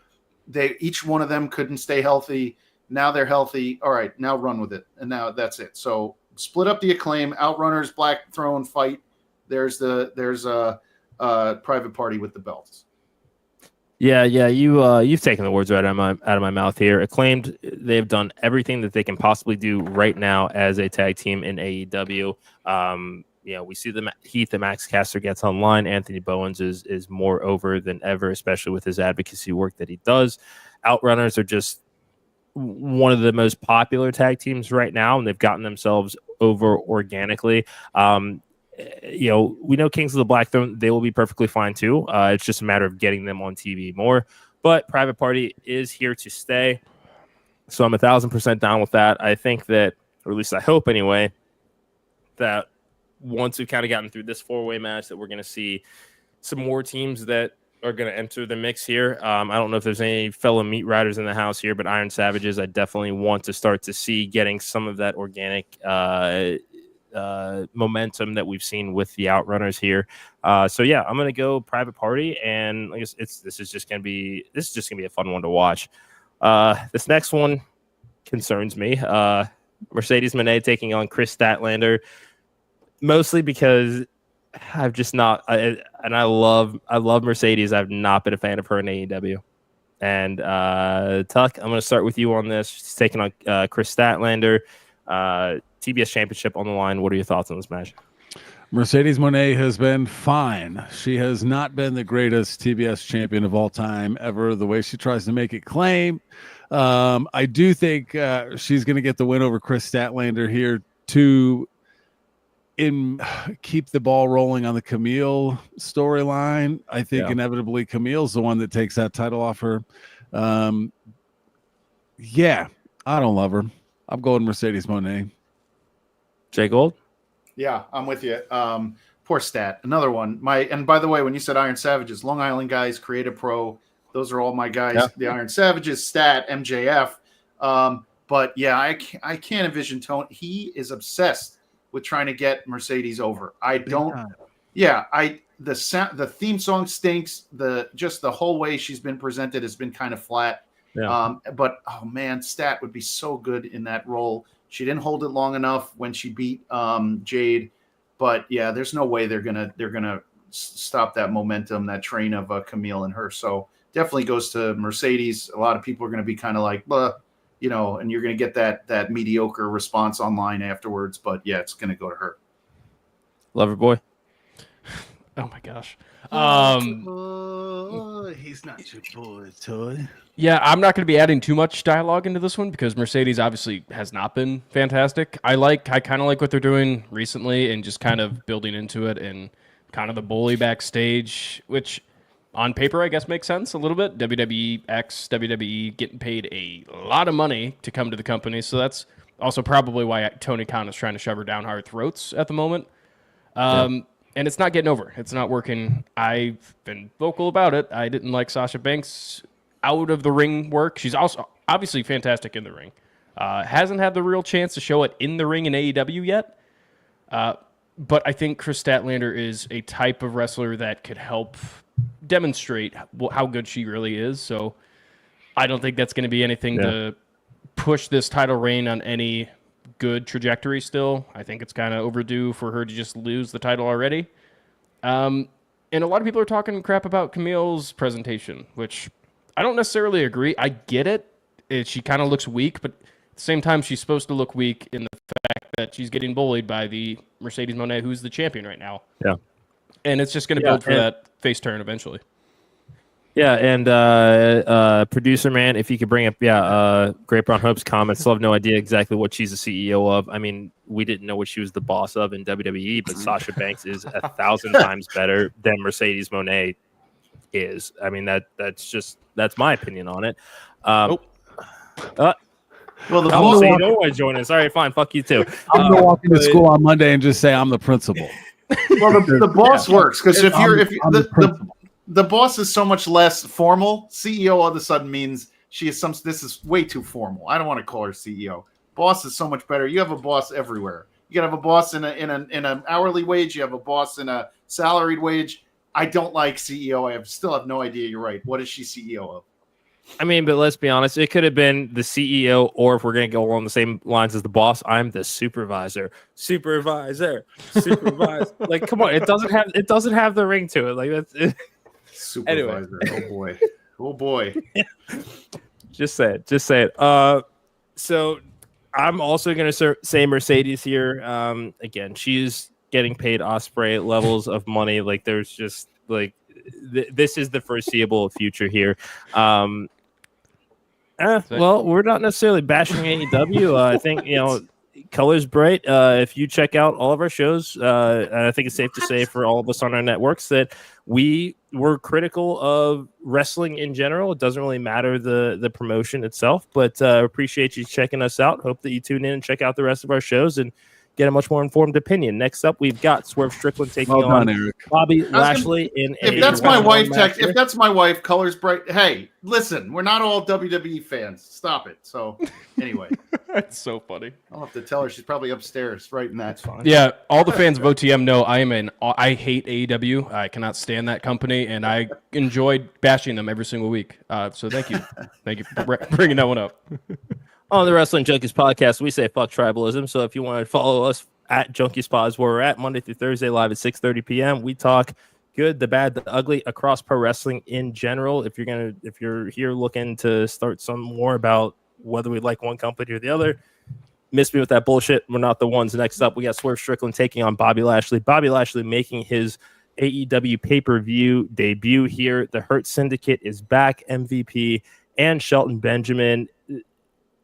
Each one of them couldn't stay healthy. Now they're healthy. All right, now run with it. And now that's it. So split up the Acclaim, Outrunners, Black Throne fight. there's a Private Party with the belts. Yeah, you've taken the words right out of my mouth here. Acclaimed, they've done everything that they can possibly do right now as a tag team in AEW. We see the heat that Max Caster gets online. Anthony Bowens is more over than ever, especially with his advocacy work that he does. Outrunners are just one of the most popular tag teams right now, and they've gotten themselves over organically. We know Kings of the Black Throne, they will be perfectly fine too. It's just a matter of getting them on TV more. But Private Party is here to stay. So I'm 1,000% down with that. I think that, or at least I hope anyway, that once we've kind of gotten through this 4-way match, that we're going to see some more teams that are going to enter the mix here. I don't know if there's any fellow meat riders in the house here, but Iron Savages, I definitely want to start to see getting some of that organic momentum that we've seen with the Outrunners here. I'm gonna go Private Party, and I guess this is just gonna be a fun one to watch. This next one concerns me. Mercedes Moné taking on Chris Statlander, mostly because I've just not. I love Mercedes. I've not been a fan of her in AEW. And Tuck, I'm gonna start with you on this. She's taking on Chris Statlander. TBS Championship on the line. What are your thoughts on this match? Mercedes Moné has been fine. She has not been the greatest TBS champion of all time ever. The way she tries to make it claim, I do think she's going to get the win over Chris Statlander here to keep the ball rolling on the Camille storyline. I think inevitably Camille's the one that takes that title off her. I don't love her. I'm going Mercedes Moné. JGold? Yeah, I'm with you. Poor Stat. Another one. And by the way, when you said Iron Savages, Long Island guys, Creative Pro, those are all my guys. Yeah. The Iron Savages, Stat, MJF. But yeah, I can't envision Tony. He is obsessed with trying to get Mercedes over. The theme song stinks. The whole way she's been presented has been kind of flat. Yeah. But oh man, Stat would be so good in that role. She didn't hold it long enough when she beat Jade, but yeah, there's no way they're gonna stop that momentum, that train of Camille and her. So definitely goes to Mercedes. A lot of people are going to be kind of like, and you're going to get that mediocre response online afterwards. But yeah, it's going to go to her. Loverboy. Oh my gosh. He's not your boy, toy. Yeah, I'm not going to be adding too much dialogue into this one because Mercedes obviously has not been fantastic. I kind of like what they're doing recently and just kind of building into it and kind of the bully backstage, which on paper I guess makes sense a little bit. WWE getting paid a lot of money to come to the company, so that's also probably why Tony Khan is trying to shove her down our throats at the moment. And it's not getting over. It's not working. I've been vocal about it. I didn't like Sasha Banks' out of the ring work. She's also obviously fantastic in the ring. Hasn't had the real chance to show it in the ring in AEW yet. But I think Chris Statlander is a type of wrestler that could help demonstrate how good she really is. So I don't think that's going to be anything to push this title reign on any good trajectory still. I think it's kind of overdue for her to just lose the title already. And a lot of people are talking crap about Camille's presentation, which I don't necessarily agree. I get it. She kind of looks weak, but at the same time, she's supposed to look weak in the fact that she's getting bullied by the Mercedes Moné, who's the champion right now. Yeah. And it's just going to build for that face turn eventually. Yeah, and producer man, if you could bring up, Great Brown Hope's comments. Still have no idea exactly what she's the CEO of. I mean, we didn't know what she was the boss of in WWE, but Sasha Banks is 1,000 times better than Mercedes Moné is. I mean, that's my opinion on it. Well, the boss, you don't want to join us. All right, fine. Fuck you too. I'm gonna walk into school on Monday and just say I'm the principal. Well, the boss works because if the boss is so much less formal. CEO all of a sudden means she is this is way too formal. I don't want to call her CEO. Boss is so much better. You have a boss everywhere. You can have a boss in an hourly wage. You have a boss in a salaried wage. I don't like CEO. I still have no idea. You're right. What is she CEO of? I mean, but let's be honest. It could have been the CEO, or if we're going to go along the same lines as the boss, I'm the supervisor. Supervisor. Like, come on. It doesn't have the ring to it. Like, that's it. Supervisor. Anyway. Oh boy. Just say it. So I'm also going to say Mercedes here. Again, she's getting paid Ospreay levels of money. Like, there's just like this is the foreseeable future here. Well, we're not necessarily bashing AEW. I think color's bright. If you check out all of our shows, and I think it's safe to say for all of us on our networks that we were critical of wrestling in general. It doesn't really matter the promotion itself, but appreciate you checking us out. Hope that you tune in and check out the rest of our shows and get a much more informed opinion. Next up, we've got Swerve Strickland taking on Bobby Lashley if that's my wife, if that's my wife, colors bright. Hey, listen, we're not all WWE fans. Stop it. So anyway, that's so funny. I'll have to tell her. She's probably upstairs writing that. Fine. Yeah, all the fans of OTM know I hate AEW. I cannot stand that company, and I enjoyed bashing them every single week. So thank you for bringing that one up. On the Wrestling Junkies podcast, we say fuck tribalism. So if you want to follow us at Junkies Pods, where we're at Monday through Thursday live at 6:30 p.m., we talk good, the bad, the ugly across pro wrestling in general. If you're here looking to start some more about whether we like one company or the other, miss me with that bullshit. We're not the ones. Next up, we got Swerve Strickland taking on Bobby Lashley. Bobby Lashley making his AEW pay-per-view debut here. The Hurt Syndicate is back. MVP and Shelton Benjamin.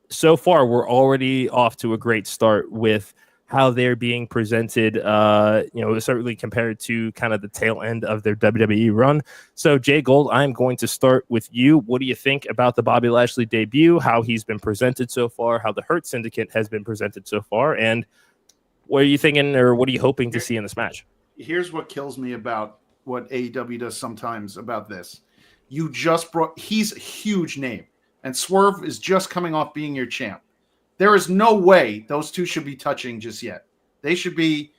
So far, we're already off to a great start with how they're being presented, certainly compared to kind of the tail end of their WWE run. So, JGold, I'm going to start with you. What do you think about the Bobby Lashley debut, how he's been presented so far, how the Hurt Syndicate has been presented so far, and what are you thinking or what are you hoping to see in this match? Here's what kills me about what AEW does sometimes about this. He's a huge name. And Swerve is just coming off being your champ. There is no way those two should be touching just yet. This should be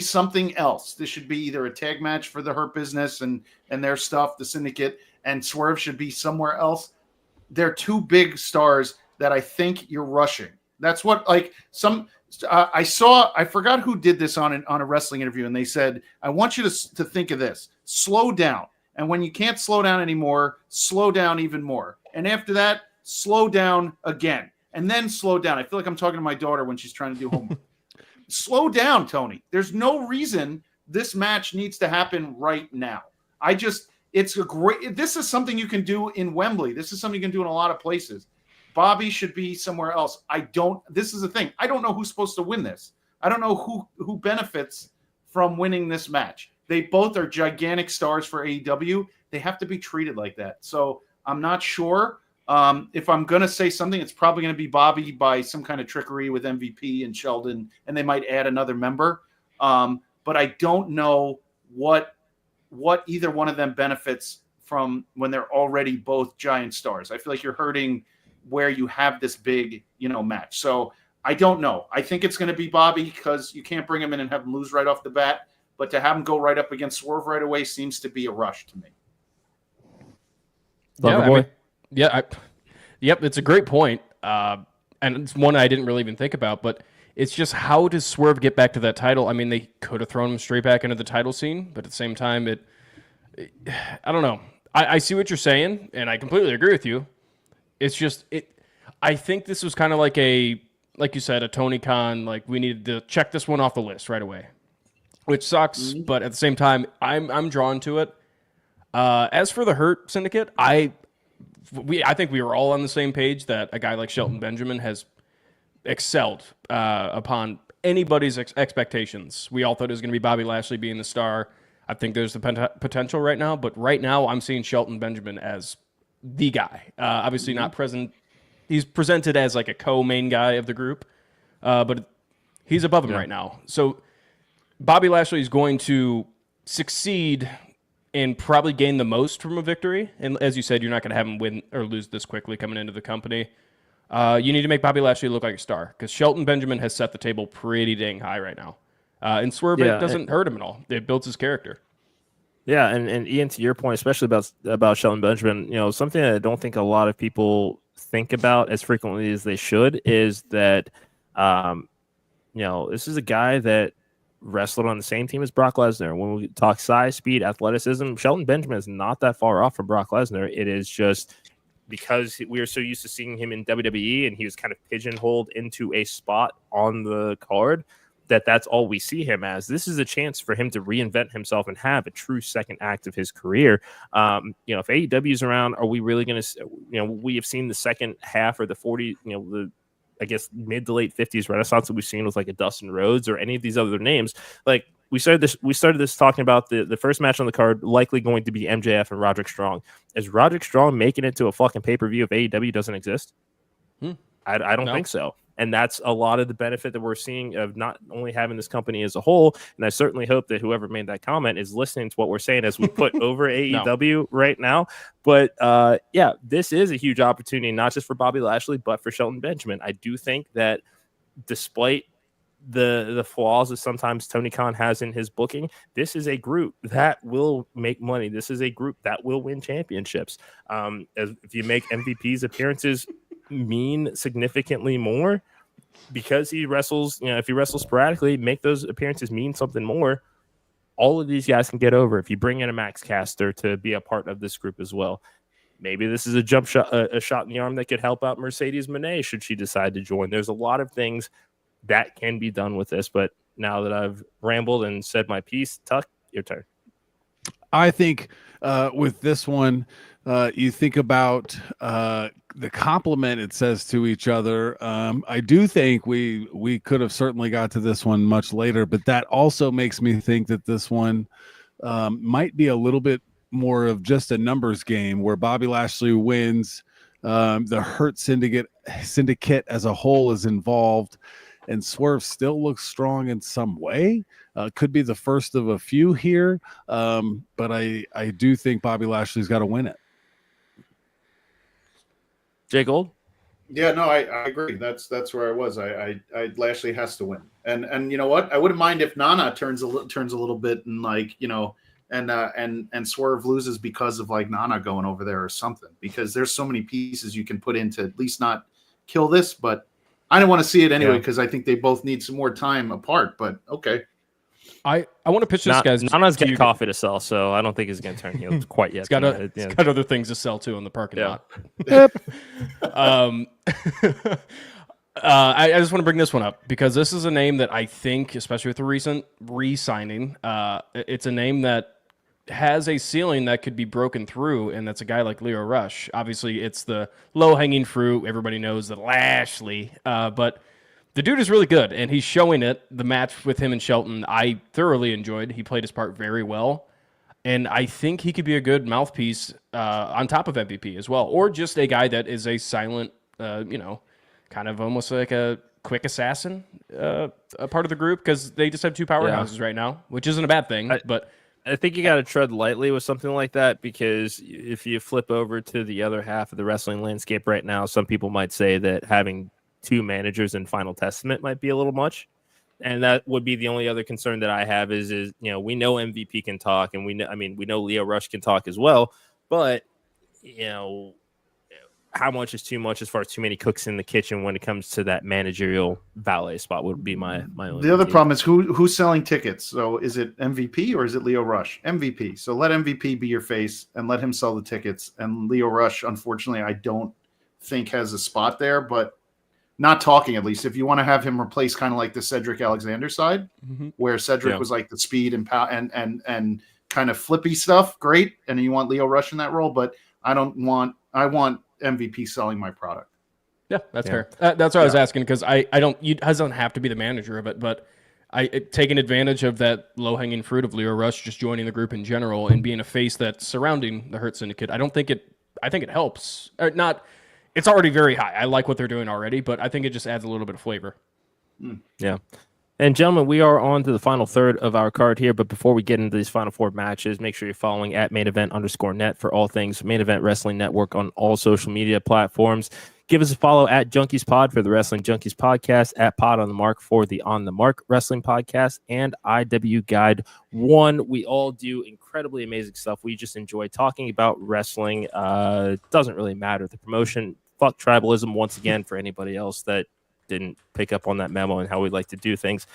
something else. This should be either a tag match for the Hurt Business and their stuff, the Syndicate, and Swerve should be somewhere else. They're two big stars that I think you're rushing. That's what I forgot who did this on a wrestling interview, and they said, I want you to think of this. Slow down. And when you can't slow down anymore, slow down even more. And after that, slow down again. And then slow down. I feel like I'm talking to my daughter when she's trying to do homework. Slow down, Tony. There's no reason this match needs to happen right now. This is something you can do in Wembley. This is something you can do in a lot of places. Bobby should be somewhere else. This is the thing. I don't know who's supposed to win this. I don't know who benefits from winning this match. They both are gigantic stars for AEW. They have to be treated like that. So I'm not sure. If I'm going to say something, it's probably going to be Bobby by some kind of trickery with MVP and Sheldon, and they might add another member. But I don't know what either one of them benefits from when they're already both giant stars. I feel like you're hurting where you have this big, match. So I don't know. I think it's going to be Bobby because you can't bring him in and have him lose right off the bat. But to have him go right up against Swerve right away seems to be a rush to me. Yep, it's a great point. And it's one I didn't really even think about, but it's just how does Swerve get back to that title? I mean, they could have thrown him straight back into the title scene, but at the same time, I don't know. I see what you're saying, and I completely agree with you. It's just, I think this was kind of like like you said, a Tony Khan, like we needed to check this one off the list right away, which sucks, but at the same time, I'm drawn to it. As for the Hurt Syndicate, I think we were all on the same page that a guy like Shelton Benjamin has excelled upon anybody's expectations. We all thought it was going to be Bobby Lashley being the star. I think there's the potential right now, but right now I'm seeing Shelton Benjamin as the guy. Obviously not present. He's presented as like a co-main guy of the group, but he's above him right now. So Bobby Lashley is going to succeed and probably gain the most from a victory. And as you said, you're not going to have him win or lose this quickly coming into the company. You need to make Bobby Lashley look like a star because Shelton Benjamin has set the table pretty dang high right now. And Swerve doesn't hurt him at all. It builds his character. Yeah, and Ian, to your point, especially about Shelton Benjamin, something that I don't think a lot of people think about as frequently as they should is that, this is a guy that wrestled on the same team as Brock Lesnar. When we talk size, speed, athleticism, Shelton Benjamin is not that far off from Brock Lesnar. It is just because we are so used to seeing him in WWE and he was kind of pigeonholed into a spot on the card that's all we see him as. This is a chance for him to reinvent himself and have a true second act of his career. If AEW is around, are we really going to, we have seen the second half or the 40, I guess mid to late 50s Renaissance that we've seen with like a Dustin Rhodes or any of these other names. Like we started this talking about the first match on the card likely going to be MJF and Roderick Strong. Is Roderick Strong making it to a fucking pay-per-view if AEW doesn't exist? I don't think so. And that's a lot of the benefit that we're seeing of not only having this company as a whole. And I certainly hope that whoever made that comment is listening to what we're saying as we put over AEW right now. But this is a huge opportunity, not just for Bobby Lashley, but for Shelton Benjamin. I do think that despite the flaws that sometimes Tony Khan has in his booking, this is a group that will make money. This is a group that will win championships. If you make MVP's appearances mean significantly more because he wrestles, if he wrestles sporadically, make those appearances mean something more. All of these guys can get over if you bring in a Max Caster to be a part of this group as well. Maybe this is a jump shot, a shot in the arm that could help out Mercedes Moné should she decide to join. There's a lot of things that can be done with this, but now that I've rambled and said my piece, Tuck, your turn. I think with this one, you think about the compliment it says to each other. I do think we could have certainly got to this one much later, but that also makes me think that this one might be a little bit more of just a numbers game where Bobby Lashley wins. The Hurt Syndicate as a whole is involved, and Swerve still looks strong in some way. Could be the first of a few here, but I do think Bobby Lashley's got to win it. JGold? Yeah, no, I agree. That's where I was. I Lashley has to win, and you know what? I wouldn't mind if Nana turns a little bit and and Swerve loses because of like Nana going over there or something. Because there's so many pieces you can put in to at least not kill this. But I don't want to see it anyway because I think they both need some more time apart. But okay. I want to pitch this guy's. Nana's got coffee to sell, so I don't think he's going to turn heel quite yet. It's got other things to sell too in the parking lot. I just want to bring this one up because this is a name that I think, especially with the recent re-signing, it's a name that has a ceiling that could be broken through, and that's a guy like Leo Rush. Obviously, it's the low-hanging fruit. Everybody knows that Lashley, but the dude is really good, and he's showing it. The match with him and Shelton, I thoroughly enjoyed. He played his part very well, and I think he could be a good mouthpiece on top of MVP as well, or just a guy that is a silent, kind of almost like a quick assassin, a part of the group, because they just have two powerhouses right now, which isn't a bad thing, but I think you got to tread lightly with something like that, because if you flip over to the other half of the wrestling landscape right now, some people might say that having two managers in Final Testament might be a little much. And that would be the only other concern that I have is we know MVP can talk, and we know Leo Rush can talk as well, but how much is too much as far as too many cooks in the kitchen when it comes to that managerial valet spot would be my only. The other problem is who's selling tickets. So is it MVP or is it Leo Rush? MVP. So let MVP be your face and let him sell the tickets. And Leo Rush, unfortunately, I don't think has a spot there, but not talking at least. If you want to have him replace kind of like the Cedric Alexander side, where Cedric was like the speed and power and kind of flippy stuff, great. And you want Leo Rush in that role, but I want MVP selling my product. Yeah, that's fair. That's what I was asking, because I don't have to be the manager of it, but taking advantage of that low-hanging fruit of Leo Rush just joining the group in general and being a face that's surrounding the Hurt Syndicate. I think it helps. It's already very high. I like what they're doing already, but I think it just adds a little bit of flavor. Yeah. And gentlemen, we are on to the final third of our card here. But before we get into these final four matches, make sure you're following at @mainevent_net for all things Main Event Wrestling Network on all social media platforms. Give us a follow at Junkies Pod for the Wrestling Junkies Podcast, at Pod on the Mark for the On the Mark Wrestling Podcast, and IW Guide 1. We all do incredibly amazing stuff. We just enjoy talking about wrestling. Doesn't really matter the promotion. Fuck tribalism once again for anybody else that didn't pick up on that memo and how we like to do things.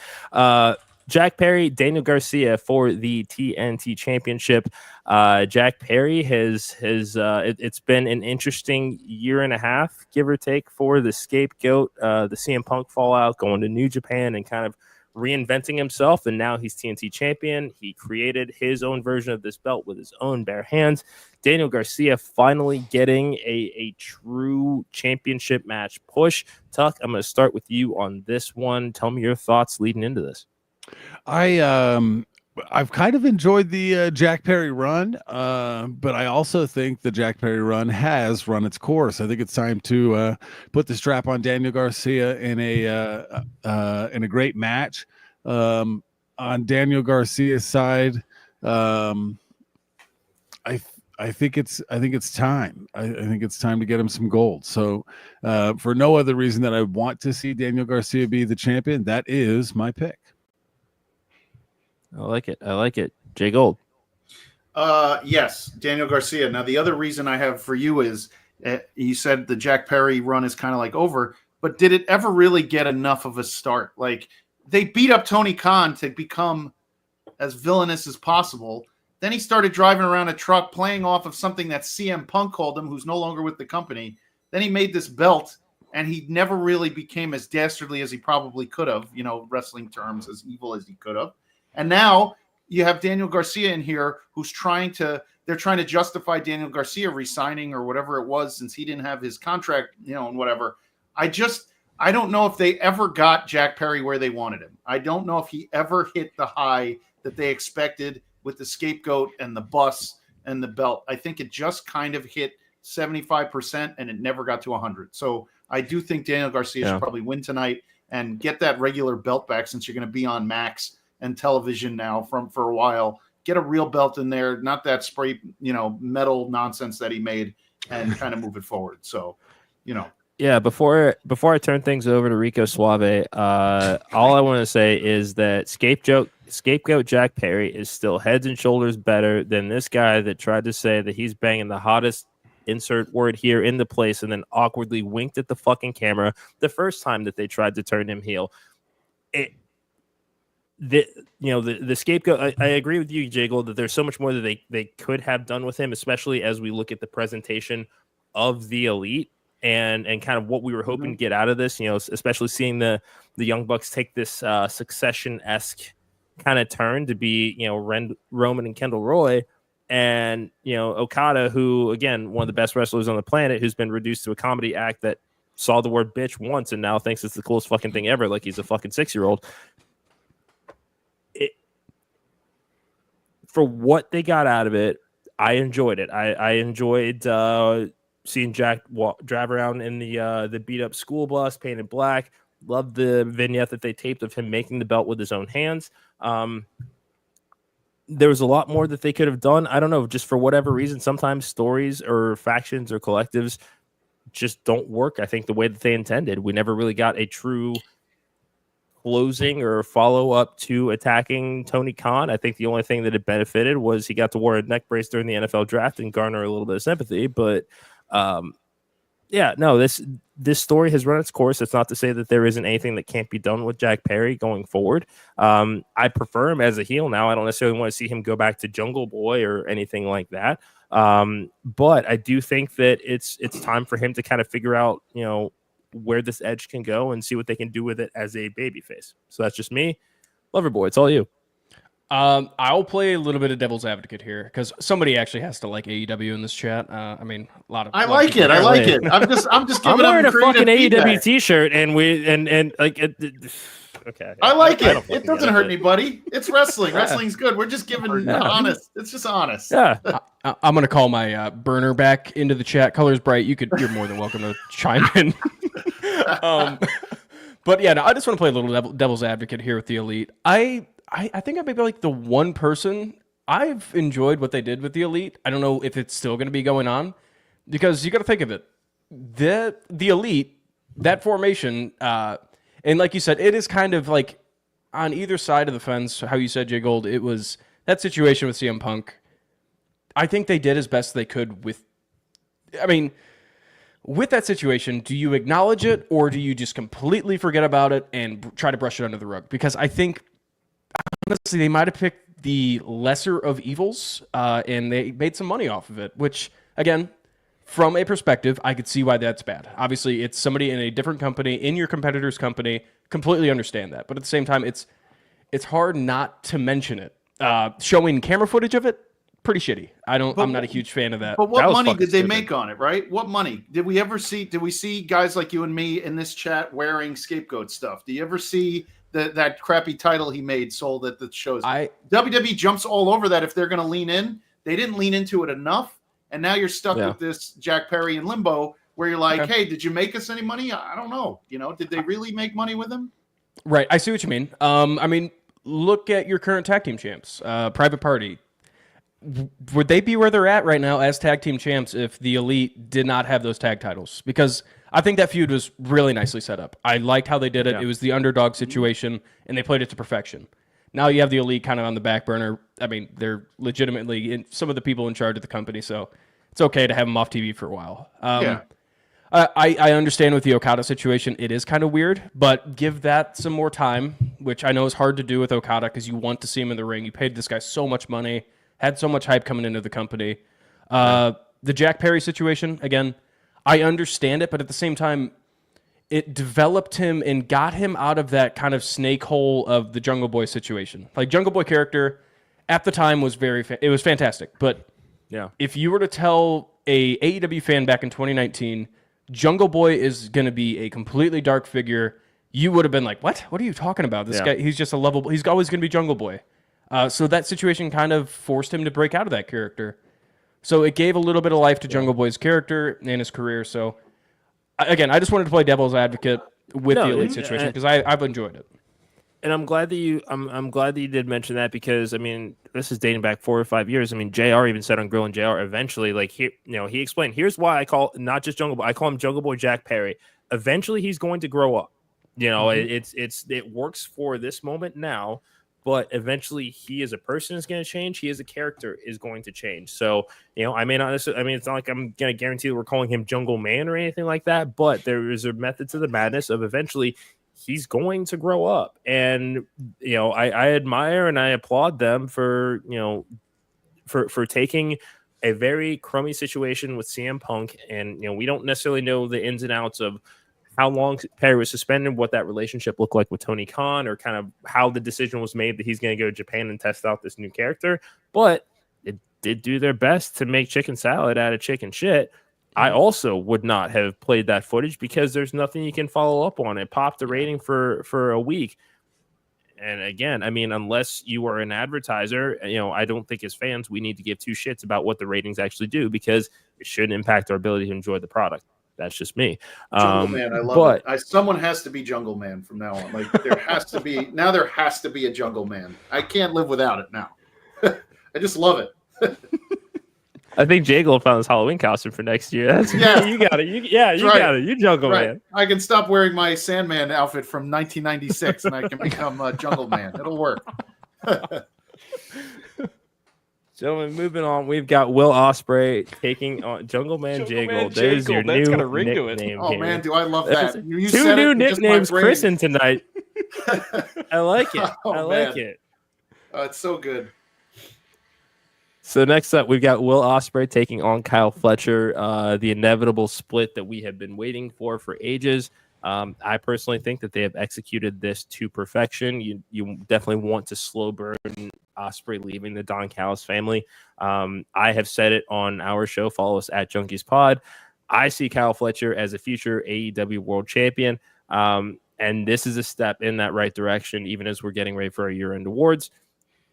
Jack Perry, Daniel Garcia for the TNT Championship. Jack Perry it's been an interesting year and a half, give or take, for the scapegoat, the CM Punk fallout, going to New Japan and kind of reinventing himself. And now he's TNT champion. He created his own version of this belt with his own bare hands. Daniel Garcia finally getting a true championship match push. Tuck, I'm going to start with you on this one. Tell me your thoughts leading into this. I've kind of enjoyed the Jack Perry run, but I also think the Jack Perry run has run its course. I think it's time to put the strap on Daniel Garcia in a great match. On Daniel Garcia's side, I think it's time. I think it's time to get him some gold. So, for no other reason that I want to see Daniel Garcia be the champion, that is my pick. I like it. JGold. Yes, Daniel Garcia. Now, the other reason I have for you is you said the Jack Perry run is kind of like over, but did it ever really get enough of a start? Like, they beat up Tony Khan to become as villainous as possible. Then he started driving around a truck playing off of something that CM Punk called him, who's no longer with the company. Then he made this belt, and he never really became as dastardly as he probably could have, wrestling terms, as evil as he could have. And now you have Daniel Garcia in here they're trying to justify Daniel Garcia resigning or whatever it was, since he didn't have his contract, and whatever. I don't know if they ever got Jack Perry where they wanted him. I don't know if he ever hit the high that they expected with the scapegoat and the bus and the belt. I think it just kind of hit 75% and it never got to 100. So I do think Daniel Garcia should probably win tonight and get that regular belt back, since you're going to be on Max and television now for a while. Get a real belt in there, not that spray, metal nonsense that he made, and kind of move it forward. So, Yeah, before I turn things over to Rico Suave, all I want to say is that scapegoat Jack Perry is still heads and shoulders better than this guy that tried to say that he's banging the hottest insert word here in the place and then awkwardly winked at the fucking camera the first time that they tried to turn him heel. The scapegoat, I agree with you, JGold, that there's so much more that they could have done with him, especially as we look at the presentation of the Elite and kind of what we were hoping to get out of this, especially seeing the Young Bucks take this Succession-esque kind of turn to be, Roman and Kendall Roy, and, Okada, who, again, one of the best wrestlers on the planet, who's been reduced to a comedy act that saw the word bitch once and now thinks it's the coolest fucking thing ever, like he's a fucking 6-year-old. For what they got out of it, I enjoyed it. I enjoyed seeing Jack drive around in the beat up school bus painted black. Loved the vignette that they taped of him making the belt with his own hands. There was a lot more that they could have done. I don't know, just for whatever reason, sometimes stories or factions or collectives just don't work, I think, the way that they intended. We never really got a true closing or follow-up to attacking Tony Khan. I think the only thing that it benefited was he got to wear a neck brace during the NFL draft and garner a little bit of sympathy. But this story has run its course. It's not to say that there isn't anything that can't be done with Jack Perry going forward. I prefer him as a heel now. I don't necessarily want to see him go back to Jungle Boy or anything like that. But I do think that it's time for him to kind of figure out, where this edge can go and see what they can do with it as a babyface. So that's just me. Loverboy, it's all you. I'll play a little bit of devil's advocate here because somebody actually has to like AEW in this chat. I like it. I like it. I'm just giving I'm wearing a fucking feedback. AEW t-shirt and like it. Okay. I like it. It doesn't hurt anybody. It's wrestling. Wrestling's good. We're just giving honest. It's just honest. Yeah. I'm gonna call my burner back into the chat. Colors Bright. You're more than welcome to chime in. But yeah, no, I just want to play a little devil's advocate here with the Elite. I think I may be like the one person I've enjoyed what they did with the Elite. I don't know if it's still going to be going on because you got to think of it. the Elite, that formation, and like you said, it is kind of like on either side of the fence. How you said, JGold, it was that situation with CM Punk. I think they did as best they could with. I mean, with that situation, do you acknowledge it or do you just completely forget about it and try to brush it under the rug? Because I think honestly, they might have picked the lesser of evils, and they made some money off of it, which, again, from a perspective, I could see why that's bad. Obviously, it's somebody in a different company, in your competitor's company, completely understand that. But at the same time, it's hard not to mention it. Showing camera footage of it, pretty shitty. I'm not a huge fan of that. But what That was money fucking did they stupid. make on it, right? What money? Did we see guys like you and me in this chat wearing scapegoat stuff? Do you ever see that crappy title he made sold at the shows? WWE jumps all over that if they're going to lean in. They didn't lean into it enough, and now you're stuck with this Jack Perry in limbo where you're like, hey, did you make us any money? I don't know. Did they really make money with him? Right. I see what you mean. I mean, look at your current tag team champs, Private Party. Would they be where they're at right now as tag team champs if the Elite did not have those tag titles? Because I think that feud was really nicely set up. I liked how they did it. Yeah. It was the underdog situation, and they played it to perfection. Now you have the Elite kind of on the back burner. I mean, they're legitimately some of the people in charge of the company, so it's okay to have them off TV for a while. I understand with the Okada situation, it is kind of weird, but give that some more time, which I know is hard to do with Okada because you want to see him in the ring. You paid this guy so much money. Had so much hype coming into the company. The Jack Perry situation, again, I understand it, but at the same time, it developed him and got him out of that kind of snake hole of the Jungle Boy situation. Like, Jungle Boy character at the time was it was fantastic. But if you were to tell a AEW fan back in 2019, Jungle Boy is going to be a completely dark figure, you would have been like, what? What are you talking about? This guy, he's just a lovable, he's always going to be Jungle Boy. So that situation kind of forced him to break out of that character. So it gave a little bit of life to Jungle Boy's character and his career. So, again, I just wanted to play devil's advocate with the Elite situation because I've enjoyed it. And I'm glad that I'm glad that you did mention that because I mean this is dating back 4 or 5 years. I mean JR even said on Grill and JR eventually he explained here's why I call not just Jungle Boy, I call him Jungle Boy Jack Perry. Eventually he's going to grow up. It works for this moment now. But eventually, he as a person is going to change. He as a character is going to change. So, I may not necessarily. I mean, it's not like I'm going to guarantee that we're calling him Jungle Man or anything like that. But there is a method to the madness of eventually he's going to grow up. And I admire and I applaud them for taking a very crummy situation with CM Punk, and we don't necessarily know the ins and outs of how long Perry was suspended, what that relationship looked like with Tony Khan, or kind of how the decision was made that he's going to go to Japan and test out this new character. But it did do their best to make chicken salad out of chicken shit. I also would not have played that footage because there's nothing you can follow up on. It popped the rating for a week. And again, I mean, unless you are an advertiser, I don't think as fans we need to give two shits about what the ratings actually do because it shouldn't impact our ability to enjoy the product. That's just me. Jungle Man, I love it. Someone has to be Jungle Man from now on. Like there has to be a Jungle Man. I can't live without it now. I just love it. I think JGold found his Halloween costume for next year. You got it. You got it. You Jungle Man. I can stop wearing my Sandman outfit from 1996 and I can become Jungle Man. It'll work. Gentlemen, moving on, we've got Will Ospreay taking on Jungle Man JGold. There's your new got a ring to it. Oh man, do I love that! You two new nicknames christened tonight. I like it. I like it. It's so good. So next up, we've got Will Ospreay taking on Kyle Fletcher, the inevitable split that we have been waiting for ages. I personally think that they have executed this to perfection. You definitely want to slow burn Ospreay leaving the Don Callis family. I have said it on our show. Follow us at Junkies Pod. I see Kyle Fletcher as a future AEW World Champion, and this is a step in that right direction. Even as we're getting ready for our year-end awards,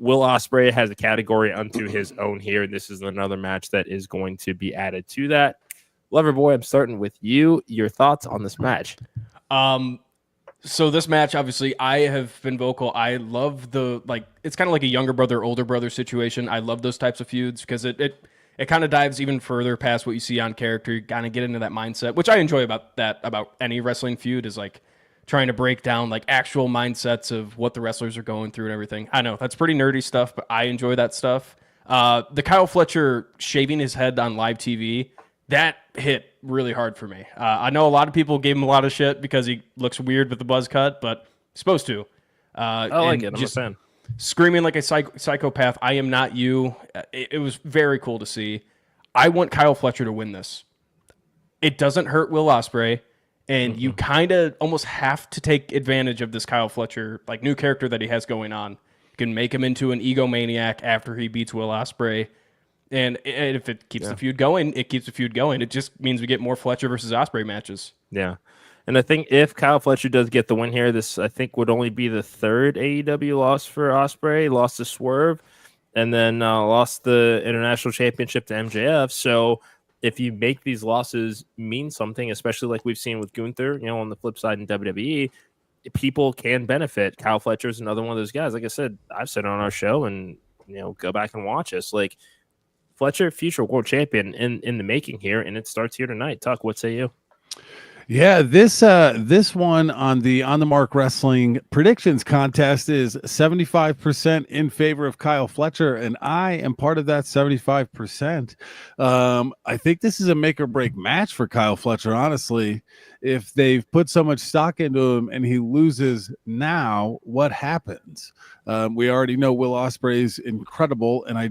Will Ospreay has a category unto his own here. This is another match that is going to be added to that. Loverboy, I'm starting with you. Your thoughts on this match? So this match, obviously, I have been vocal. I love it's kind of like a younger brother, older brother situation. I love those types of feuds because it it kind of dives even further past what you see on character. You kind of get into that mindset, which I enjoy about any wrestling feud, is like trying to break down like actual mindsets of what the wrestlers are going through and everything. I know that's pretty nerdy stuff, but I enjoy that stuff. The Kyle Fletcher shaving his head on live TV, that hit really hard for me. I know a lot of people gave him a lot of shit because he looks weird with the buzz cut, but he's supposed to. I like it. I'm a fan. Screaming like a psychopath, I am not you. It was very cool to see. I want Kyle Fletcher to win this. It doesn't hurt Will Ospreay, and you kind of almost have to take advantage of this Kyle Fletcher, like new character that he has going on. You can make him into an egomaniac after he beats Will Ospreay. And if it keeps the feud going, it keeps the feud going. It just means we get more Fletcher versus Ospreay matches. Yeah. And I think if Kyle Fletcher does get the win here, this I think would only be the third AEW loss for Ospreay. Lost to Swerve, and then lost the International Championship to MJF. So if you make these losses mean something, especially like we've seen with Gunther, on the flip side in WWE, people can benefit. Kyle Fletcher is another one of those guys. Like I said, I've said it on our show, and go back and watch us. Like Fletcher, future world champion in the making here, and it starts here tonight. Tuck, what say you? Yeah, this one on the Mark Wrestling predictions contest is 75% in favor of Kyle Fletcher, and I am part of that 75%. I think this is a make or break match for Kyle Fletcher, honestly. If they've put so much stock into him and he loses now, what happens? We already know Will Ospreay is incredible, and I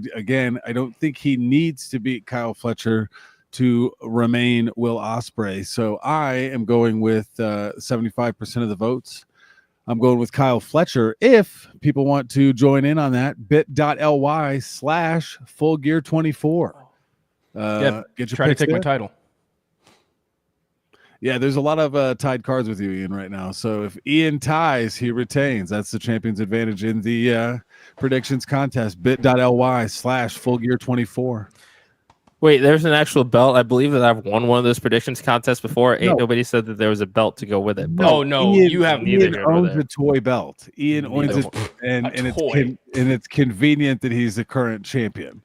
don't think he needs to beat Kyle Fletcher to remain Will Ospreay. So I am going with 75% of the votes. I'm going with Kyle Fletcher. If people want to join in on that, bit.ly/fullgear24. Get your try to take there. My title. Yeah, there's a lot of tied cards with you, Ian, right now. So if Ian ties, he retains. That's the champion's advantage in the predictions contest. bit.ly/fullgear24. Wait, there's an actual belt. I believe that I've won one of those predictions contests before. Ain't nobody said that there was a belt to go with it. No, you have neither. Ian owns a toy belt. Ian owns it, and it's convenient that he's the current champion.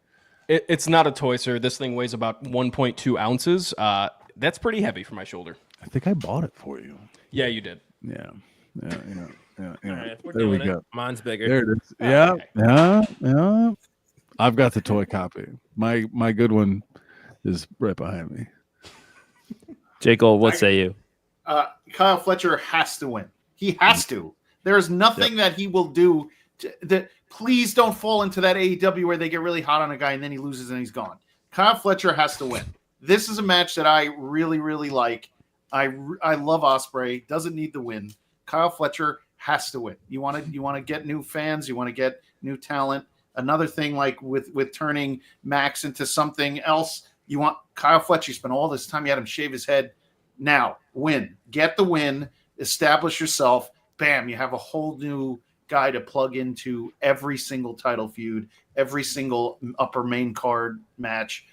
It's not a toy, sir. This thing weighs about 1.2 ounces. That's pretty heavy for my shoulder. I think I bought it for you. Yeah, you did. Yeah. Right, there we go. Mine's bigger. There it is. Okay. Yeah. I've got the toy copy. My good one is right behind me. JGold, what say you? Kyle Fletcher has to win. He has to. There is nothing that he will do. Please don't fall into that AEW where they get really hot on a guy and then he loses and he's gone. Kyle Fletcher has to win. This is a match that I really, really like. I love Ospreay. Doesn't need the win. Kyle Fletcher has to win. You want to get new fans. You want to get new talent. Another thing, like with turning Max into something else, you want Kyle Fletcher. You spent all this time. You had him shave his head. Now win. Get the win. Establish yourself. Bam. You have a whole new guy to plug into every single title feud, every single upper main card match.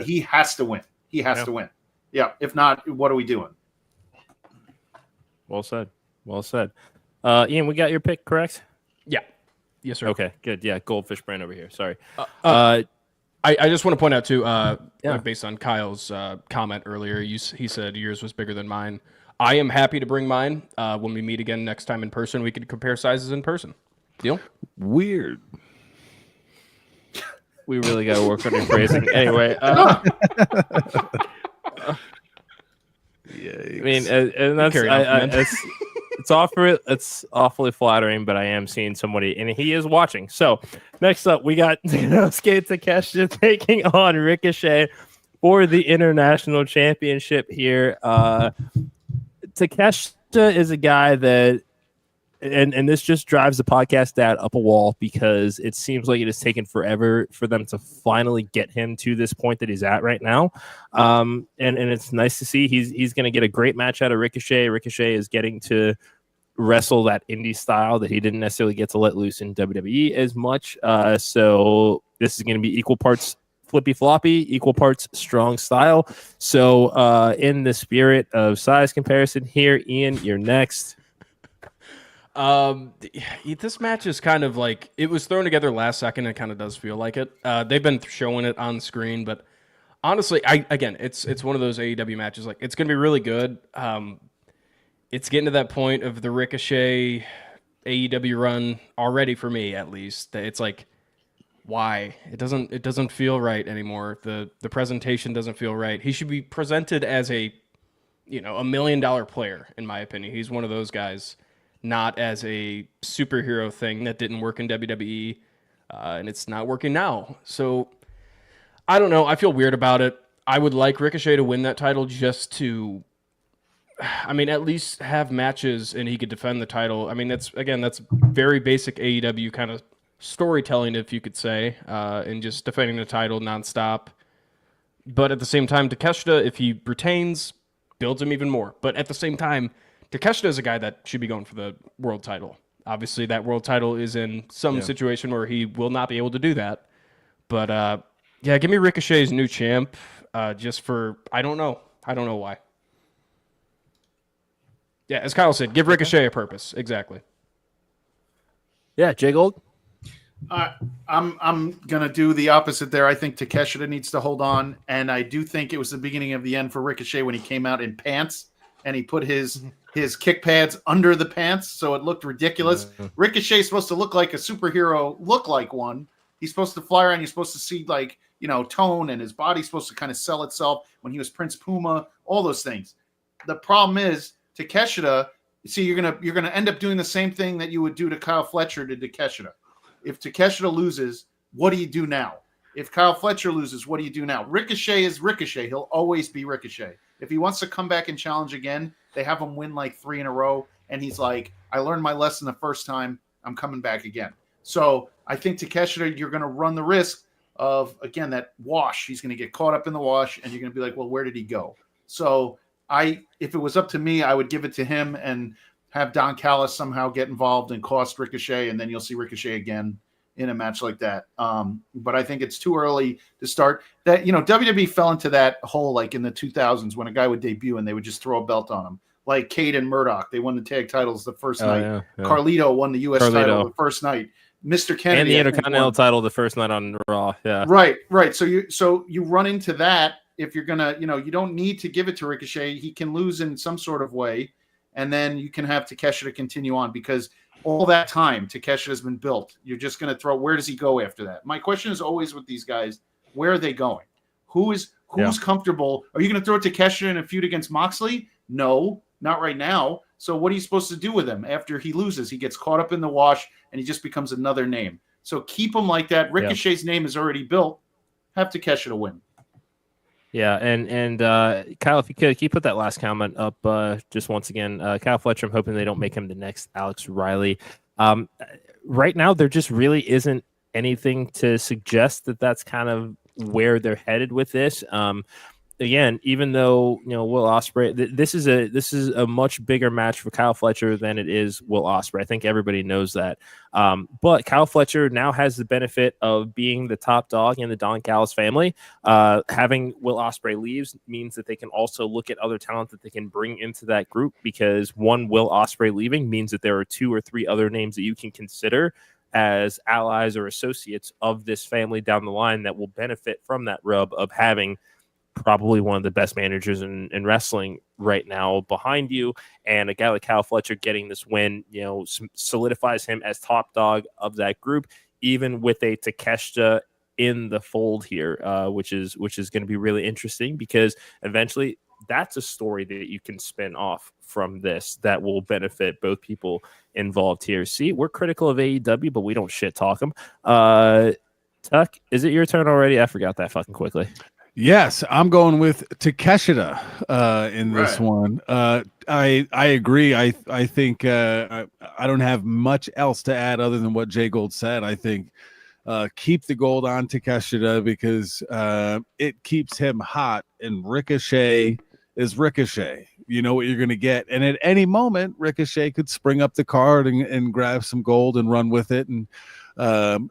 He has to win. He has to win. Yeah. If not, what are we doing? Well said. Well said. Ian, we got your pick correct? Yeah. Yes, sir. Okay, good. Yeah, Goldfish brand over here. Sorry. I just want to point out too, based on Kyle's comment earlier, he said yours was bigger than mine. I am happy to bring mine. When we meet again next time in person, we can compare sizes in person. Deal? Weird. We really got to work on your phrasing. Anyway. Yeah. I mean, and that's it's awfully flattering, but I am seeing somebody, and he is watching. So next up, we got Skate Takeshita taking on Ricochet for the International Championship here. Takeshita is a guy that, and this just drives the podcast stat up a wall because it seems like it has taken forever for them to finally get him to this point that he's at right now. And it's nice to see he's going to get a great match out of Ricochet. Ricochet is getting to wrestle that indie style that he didn't necessarily get to let loose in WWE as much. So this is going to be equal parts flippy floppy, equal parts strong style. So in the spirit of size comparison here, Ian, you're next. This match is kind of like it was thrown together last second. It kind of does feel like it. They've been showing it on screen, but honestly, it's one of those AEW matches. Like it's gonna be really good. It's getting to that point of the Ricochet AEW run already for me, at least. It's like, why? It doesn't feel right anymore. The presentation doesn't feel right. He should be presented as a $1 million player, in my opinion. He's one of those guys, not as a superhero thing that didn't work in WWE, and it's not working now. So I don't know. I feel weird about it. I would like Ricochet to win that title just to, at least have matches and he could defend the title. That's very basic AEW kind of storytelling, if you could say, and just defending the title nonstop. But at the same time, Takeshita, if he retains, builds him even more. But at the same time, Takeshita is a guy that should be going for the world title. Obviously, that world title is in some situation where he will not be able to do that. But give me Ricochet's new champ. Just for I don't know why. Yeah, as Kyle said, give Ricochet a purpose. Exactly. Yeah, JGold. I'm gonna do the opposite there. I think Takeshita needs to hold on, and I do think it was the beginning of the end for Ricochet when he came out in pants and he put his kick pads under the pants, so it looked ridiculous. Ricochet's supposed to look like a superhero, look like one. He's supposed to fly around. You're supposed to see tone, and his body's supposed to kind of sell itself. When he was Prince Puma, all those things. The problem is Takeshita. See, you're gonna end up doing the same thing that you would do to Kyle Fletcher to Takeshita. If Takeshita loses, what do you do now? If Kyle Fletcher loses, what do you do now? Ricochet is Ricochet. He'll always be Ricochet. If he wants to come back and challenge again, they have him win like 3 in a row, and he's like, I learned my lesson the first time. I'm coming back again. So I think Takeshita, you're going to run the risk of, again, that wash. He's going to get caught up in the wash, and you're going to be like, well, where did he go? So if it was up to me, I would give it to him and have Don Callis somehow get involved and cost Ricochet, and then you'll see Ricochet again in a match like that. But I think it's too early to start that. WWE fell into that hole like in the 2000s when a guy would debut and they would just throw a belt on him. Like Cade and Murdoch, they won the tag titles the first night. Yeah. Carlito won the U.S. title the first night. Mr. Kennedy and the Intercontinental title the first night on Raw. Yeah, right. So you run into that if you're gonna, you don't need to give it to Ricochet. He can lose in some sort of way, and then you can have Takeshita continue on because all that time Takeshita has been built. You're just gonna throw. Where does he go after that? My question is always with these guys: where are they going? Who's comfortable? Are you gonna throw Takeshita in a feud against Moxley? No. Not right now. So what are you supposed to do with him after he loses? He gets caught up in the wash and he just becomes another name. So keep him like that. Ricochet's name is already built. Have Takeshita win. Yeah, and Kyle, if can you put that last comment up just once again? Kyle Fletcher, I'm hoping they don't make him the next Alex Riley. Right now, there just really isn't anything to suggest that that's kind of where they're headed with this. Again, even though Will Ospreay, this is a much bigger match for Kyle Fletcher than it is Will Ospreay. I think everybody knows that. But Kyle Fletcher now has the benefit of being the top dog in the Don Callis family. Having Will Ospreay leaves means that they can also look at other talent that they can bring into that group, because one Will Ospreay leaving means that there are 2 or 3 other names that you can consider as allies or associates of this family down the line that will benefit from that rub of having probably one of the best managers in wrestling right now behind you, and a guy like Kyle Fletcher getting this win, solidifies him as top dog of that group, even with a Takeshita in the fold here, which is going to be really interesting, because eventually that's a story that you can spin off from this that will benefit both people involved here. See, we're critical of AEW, but we don't shit talk them. Tuck, is it your turn already? I forgot that fucking quickly. Yes, I'm going with Takeshita in this one. I agree. I think I don't have much else to add other than what JGold said. I think keep the gold on Takeshita because it keeps him hot, and Ricochet is Ricochet. You know what you're going to get. And at any moment, Ricochet could spring up the card and grab some gold and run with it. And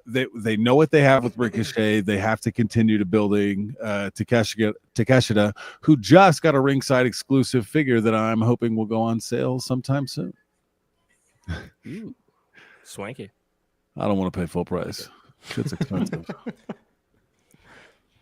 they know what they have with Ricochet. They have to continue to building Takeshita, who just got a ringside exclusive figure that I'm hoping will go on sale sometime soon. Ooh, swanky. I don't want to pay full price. It's expensive.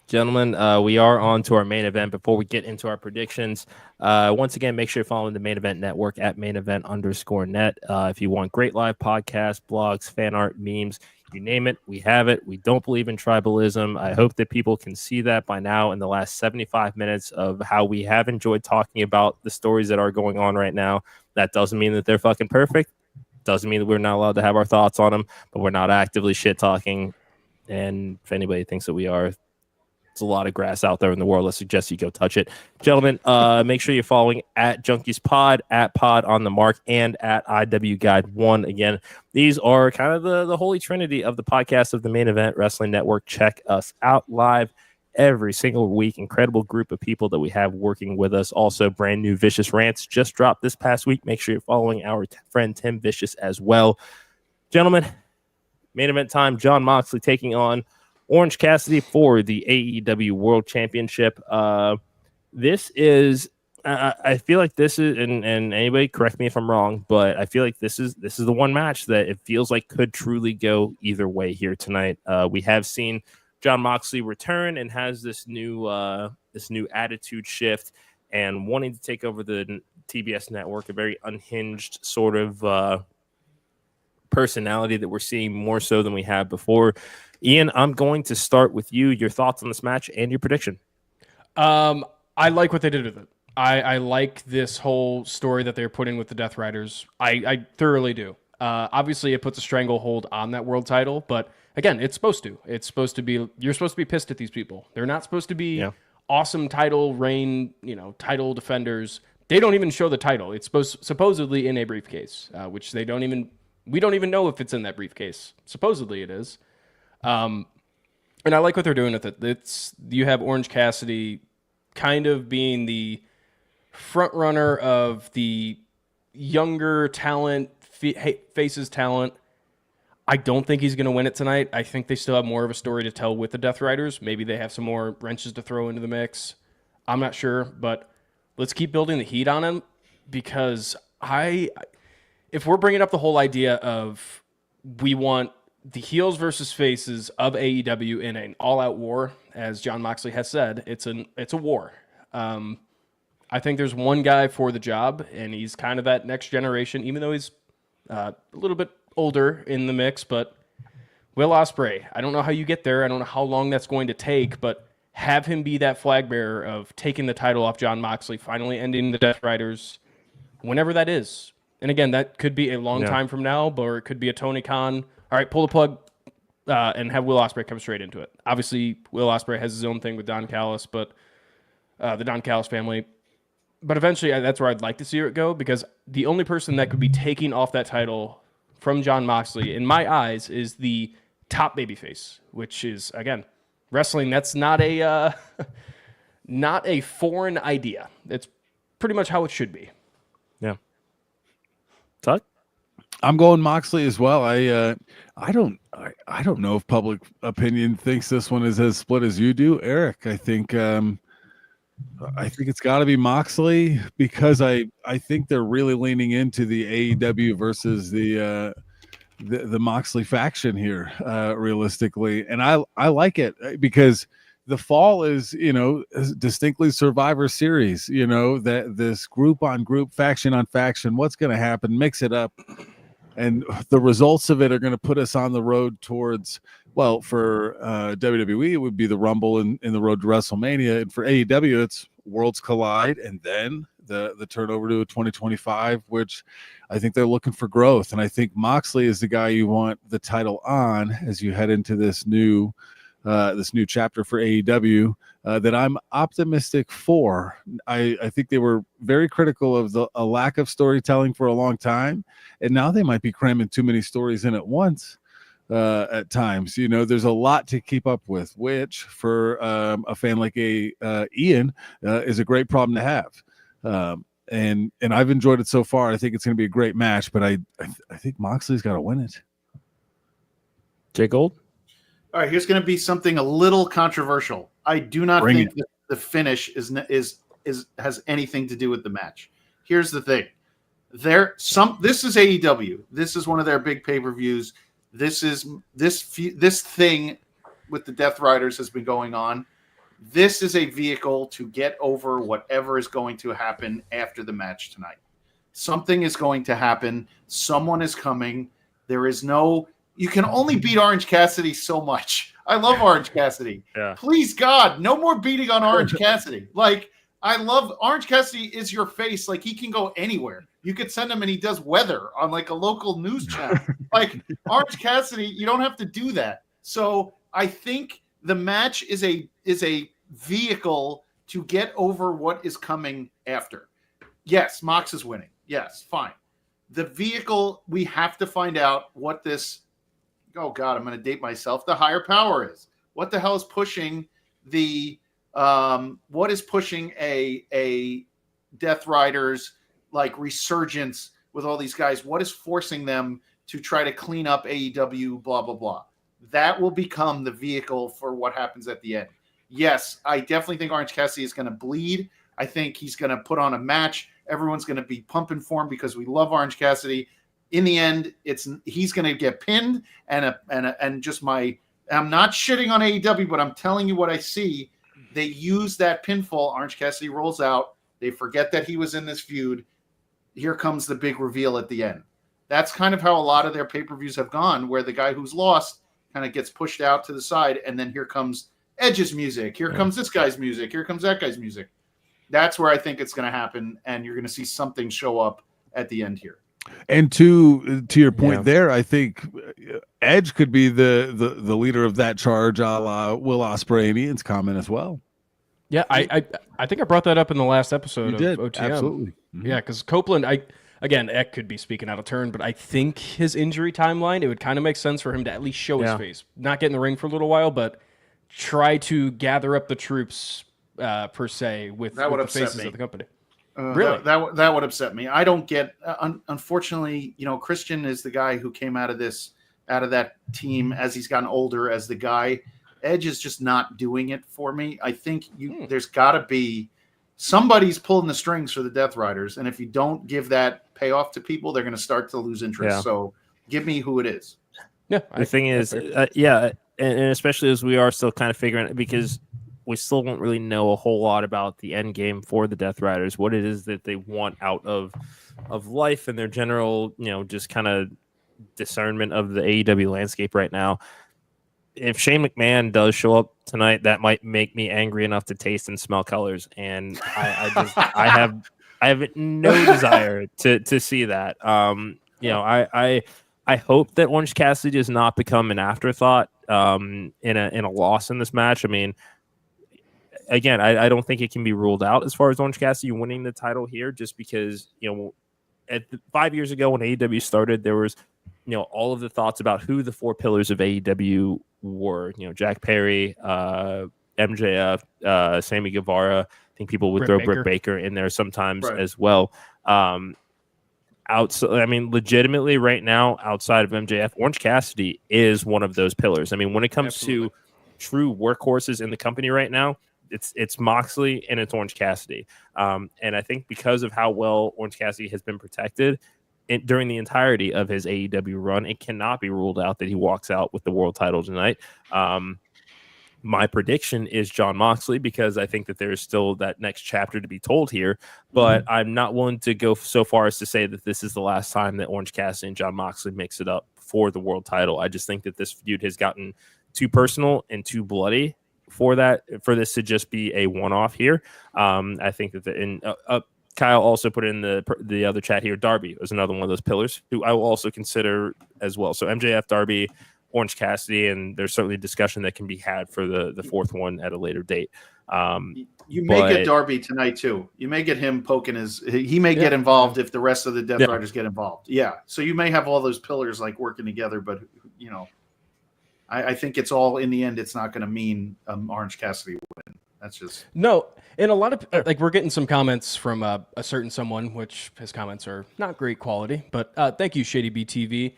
Gentlemen, we are on to our main event. Before we get into our predictions, once again, make sure you're following the Main Event Network at mainevent_net. If you want great live podcasts, blogs, fan art, memes, you name it, we have it. We don't believe in tribalism. I hope that people can see that by now in the last 75 minutes of how we have enjoyed talking about the stories that are going on right now. That doesn't mean that they're fucking perfect. Doesn't mean that we're not allowed to have our thoughts on them, but we're not actively shit talking. And if anybody thinks that we are, there's a lot of grass out there in the world. Let's suggest you go touch it. Gentlemen, make sure you're following at Junkies Pod, at Pod on the Mark, and at IW Guide 1. Again, these are kind of the holy trinity of the podcast of the Main Event Wrestling Network. Check us out live every single week. Incredible group of people that we have working with us. Also, brand new Vicious Rants just dropped this past week. Make sure you're following our friend Tim Vicious as well. Gentlemen, main event time. Jon Moxley taking on Orange Cassidy for the AEW World Championship. This is, I feel like this is, and anybody correct me if I'm wrong, but I feel like this is the one match that it feels like could truly go either way here tonight. We have seen Jon Moxley return and has this new attitude shift and wanting to take over the TBS network, a very unhinged sort of personality that we're seeing more so than we have before. Ian, I'm going to start with you. Your thoughts on this match and your prediction. I like what they did with it. I like this whole story that they're putting with the Death Riders. I thoroughly do. Obviously, it puts a stranglehold on that world title, but again, it's supposed to. It's supposed to be. You're supposed to be pissed at these people. They're not supposed to be awesome title reign, title defenders. They don't even show the title. It's supposedly in a briefcase, which they don't even. We don't even know if it's in that briefcase. Supposedly, it is. And I like what they're doing with it. You have Orange Cassidy kind of being the front runner of the younger talent, faces talent. I don't think he's going to win it tonight. I think they still have more of a story to tell with the Death Riders. Maybe they have some more wrenches to throw into the mix. I'm not sure, but let's keep building the heat on him because if we're bringing up the whole idea of we want the heels versus faces of AEW in an all-out war, as Jon Moxley has said, it's a war. I think there's one guy for the job, and he's kind of that next generation, even though he's a little bit older in the mix, but Will Ospreay. I don't know how you get there. I don't know how long that's going to take, but have him be that flag bearer of taking the title off Jon Moxley, finally ending the Death Riders, whenever that is. And again, that could be a long time from now, or it could be a Tony Khan. All right, pull the plug and have Will Ospreay come straight into it. Obviously, Will Ospreay has his own thing with Don Callis, but the Don Callis family. But eventually, that's where I'd like to see it go, because the only person that could be taking off that title from Jon Moxley, in my eyes, is the top babyface, which is, again, wrestling. That's not a foreign idea. It's pretty much how it should be. Yeah. Tuck? I'm going Moxley as well. I don't know if public opinion thinks this one is as split as you do, Eric. I think it's got to be Moxley because I think they're really leaning into the AEW versus the Moxley faction here, realistically, and I like it because the fall is distinctly Survivor Series. That this group on group, faction on faction. What's going to happen? Mix it up. And the results of it are going to put us on the road towards, well, for WWE, it would be the Rumble in the road to WrestleMania. And for AEW, it's Worlds Collide and then the turnover to 2025, which I think they're looking for growth. And I think Moxley is the guy you want the title on as you head into this new chapter for AEW that I'm optimistic for. I think they were very critical of a lack of storytelling for a long time, and now they might be cramming too many stories in at once at times. There's a lot to keep up with, which for a fan like Ian is a great problem to have. And I've enjoyed it so far. I think it's going to be a great match, but I think Moxley's got to win it. JGold? All right, here's going to be something a little controversial. I do not think that the finish has anything to do with the match. Here's the thing. This is AEW. This is one of their big pay-per-views. This thing with the Death Riders has been going on. This is a vehicle to get over whatever is going to happen after the match tonight. Something is going to happen. Someone is coming. You can only beat Orange Cassidy so much. I love Orange Cassidy. Yeah. Please, God, no more beating on Orange Cassidy. Like, I love Orange Cassidy is your face. Like, he can go anywhere. You could send him and he does weather on like a local news channel. Like, Orange Cassidy, you don't have to do that. So I think the match is a vehicle to get over what is coming after. Yes, Mox is winning. Yes, fine. The vehicle, we have to find out what this, oh God, I'm going to date myself, the higher power is. What the hell is pushing what is pushing a Death Riders like resurgence with all these guys? What is forcing them to try to clean up AEW, blah, blah, blah? That will become the vehicle for what happens at the end. Yes, I definitely think Orange Cassidy is going to bleed. I think he's going to put on a match. Everyone's going to be pumping for him because we love Orange Cassidy. In the end, he's going to get pinned. I'm not shitting on AEW, but I'm telling you what I see. They use that pinfall. Orange Cassidy rolls out. They forget that he was in this feud. Here comes the big reveal at the end. That's kind of how a lot of their pay-per-views have gone, where the guy who's lost kind of gets pushed out to the side, and then here comes Edge's music. Here comes this guy's music. Here comes that guy's music. That's where I think it's going to happen, and you're going to see something show up at the end here. And to your point there, I think Edge could be the leader of that charge, a la Will Ospreay and Ian's comment as well. Yeah, I think I brought that up in the last episode of OTM. Absolutely. Mm-hmm. Yeah, because Copeland, again, Eck could be speaking out of turn, but I think his injury timeline, it would kind of make sense for him to at least show his face. Not get in the ring for a little while, but try to gather up the troops, per se, with the faces of the company. Really? That would upset me. I don't get. Unfortunately, Christian is the guy who came out of that team as he's gotten older as the guy. Edge is just not doing it for me. I think there's got to be somebody's pulling the strings for the Death Riders, and if you don't give that payoff to people, they're going to start to lose interest. Yeah. So give me who it is. Yeah. The thing is, and especially as we are still kind of figuring it, because we still don't really know a whole lot about the end game for the Death Riders, what it is that they want out of life and their general, just kind of discernment of the AEW landscape right now. If Shane McMahon does show up tonight, that might make me angry enough to taste and smell colors. And I have no desire to see that. I hope that Orange Cassidy does not become an afterthought in a loss in this match. I mean, again, I don't think it can be ruled out as far as Orange Cassidy winning the title here, just because, 5 years ago when AEW started, there was, all of the thoughts about who the four pillars of AEW were, Jack Perry, MJF, Sammy Guevara. I think people would throw Britt Baker in there sometimes as well. Legitimately right now, outside of MJF, Orange Cassidy is one of those pillars. I mean, when it comes to true workhorses in the company right now, it's Moxley and it's Orange Cassidy. And I think because of how well Orange Cassidy has been protected during the entirety of his AEW run, it cannot be ruled out that he walks out with the world title tonight. My prediction is Jon Moxley, because I think that there is still that next chapter to be told here, but I'm not willing to go so far as to say that this is the last time that Orange Cassidy and Jon Moxley mix it up for the world title. I just think that this feud has gotten too personal and too bloody for this to just be a one-off here. I think that Kyle also put in the other chat here, Darby is another one of those pillars who I will also consider as well. So MJF, Darby, Orange Cassidy, and there's certainly discussion that can be had for the fourth one at a later date. You may get Darby tonight too. You may get him poking he may get involved if the rest of the Death Riders get involved. Yeah. So you may have all those pillars like working together, but I think it's all in the end. It's not going to mean Orange Cassidy win. That's just no. And a lot of we're getting some comments from a certain someone, which his comments are not great quality. But thank you, Shady BTV.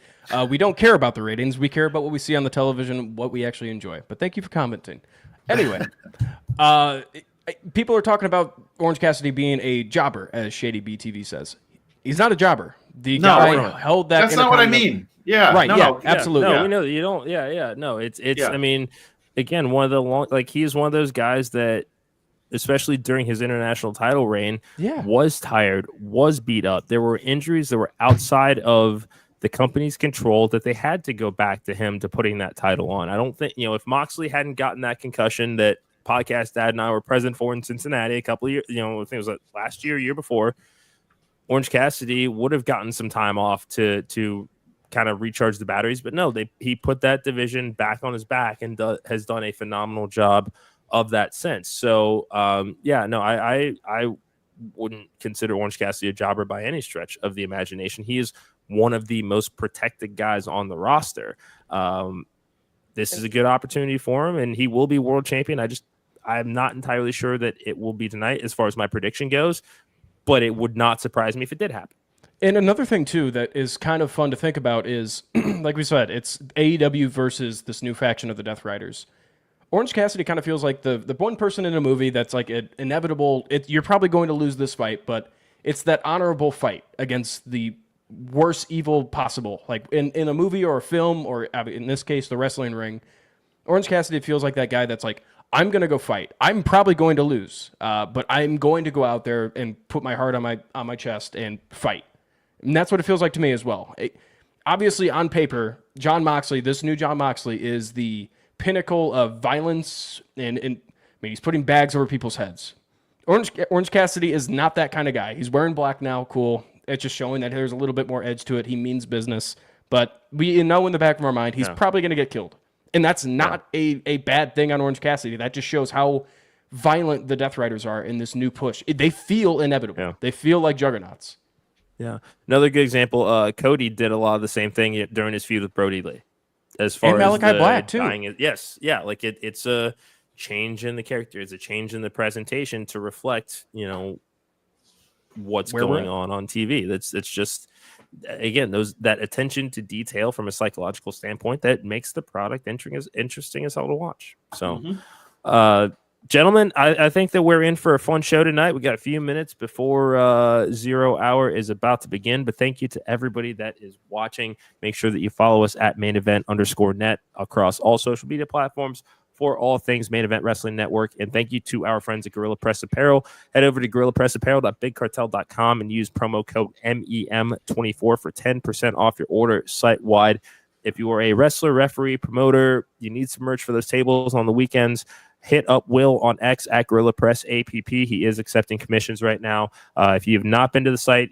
We don't care about the ratings. We care about what we see on the television, what we actually enjoy. But thank you for commenting. Anyway, people are talking about Orange Cassidy being a jobber, as Shady BTV says. He's not a jobber. The No, guy no. held that. That's not what I Intercontinental- mean. Yeah, Right, No, yeah, no, absolutely. No, Yeah. we know you don't. Yeah. No, it's. Yeah. I mean, again, one of the he's one of those guys that, especially during his international title reign, was tired, was beat up. There were injuries that were outside of the company's control that they had to go back to him to putting that title on. I don't think, if Moxley hadn't gotten that concussion that Podcast Dad and I were present for in Cincinnati a couple of years, I think it was last year before, Orange Cassidy would have gotten some time off to kind of recharge the batteries. But no, he put that division back on his back and has done a phenomenal job of that since. So, I wouldn't consider Orange Cassidy a jobber by any stretch of the imagination. He is one of the most protected guys on the roster. This is a good opportunity for him, and he will be world champion. I'm not entirely sure that it will be tonight as far as my prediction goes, but it would not surprise me if it did happen. And another thing, too, that is kind of fun to think about is, like we said, it's AEW versus this new faction of the Death Riders. Orange Cassidy kind of feels like the one person in a movie that's like an inevitable, you're probably going to lose this fight, but it's that honorable fight against the worst evil possible. Like in a movie or a film, or in this case, the wrestling ring, Orange Cassidy feels like that guy that's like, I'm going to go fight. I'm probably going to lose, but I'm going to go out there and put my heart on my chest and fight. And that's what it feels like to me as well. Obviously, on paper, Jon Moxley, this new Jon Moxley, is the pinnacle of violence, and he's putting bags over people's heads. Orange Cassidy is not that kind of guy. He's wearing black now, cool. It's just showing that there's a little bit more edge to it. He means business, but we know in the back of our mind he's probably going to get killed. And that's not a bad thing on Orange Cassidy. That just shows how violent the Death Riders are in this new push. They feel inevitable. Yeah. They feel like juggernauts. Yeah. Another good example, Cody did a lot of the same thing during his feud with Brody Lee. As far and Malachi as Black, too. Yes. Yeah. Like it's a change in the character. It's a change in the presentation to reflect, what's going on TV. That's just, again, that attention to detail from a psychological standpoint that makes the product interesting as hell to watch. So, gentlemen, I think that we're in for a fun show tonight. We got a few minutes before 0 hour is about to begin, but thank you to everybody that is watching. Make sure that you follow us at mainevent_net across all social media platforms for all things Main Event Wrestling Network. And thank you to our friends at Gorilla Press Apparel. Head over to gorillapressapparel.bigcartel.com and use promo code MEM24 for 10% off your order site-wide. If you are a wrestler, referee, promoter, you need some merch for those tables on the weekends, hit up Will on X at Gorilla Press APP. He is accepting commissions right now. If you have not been to the site,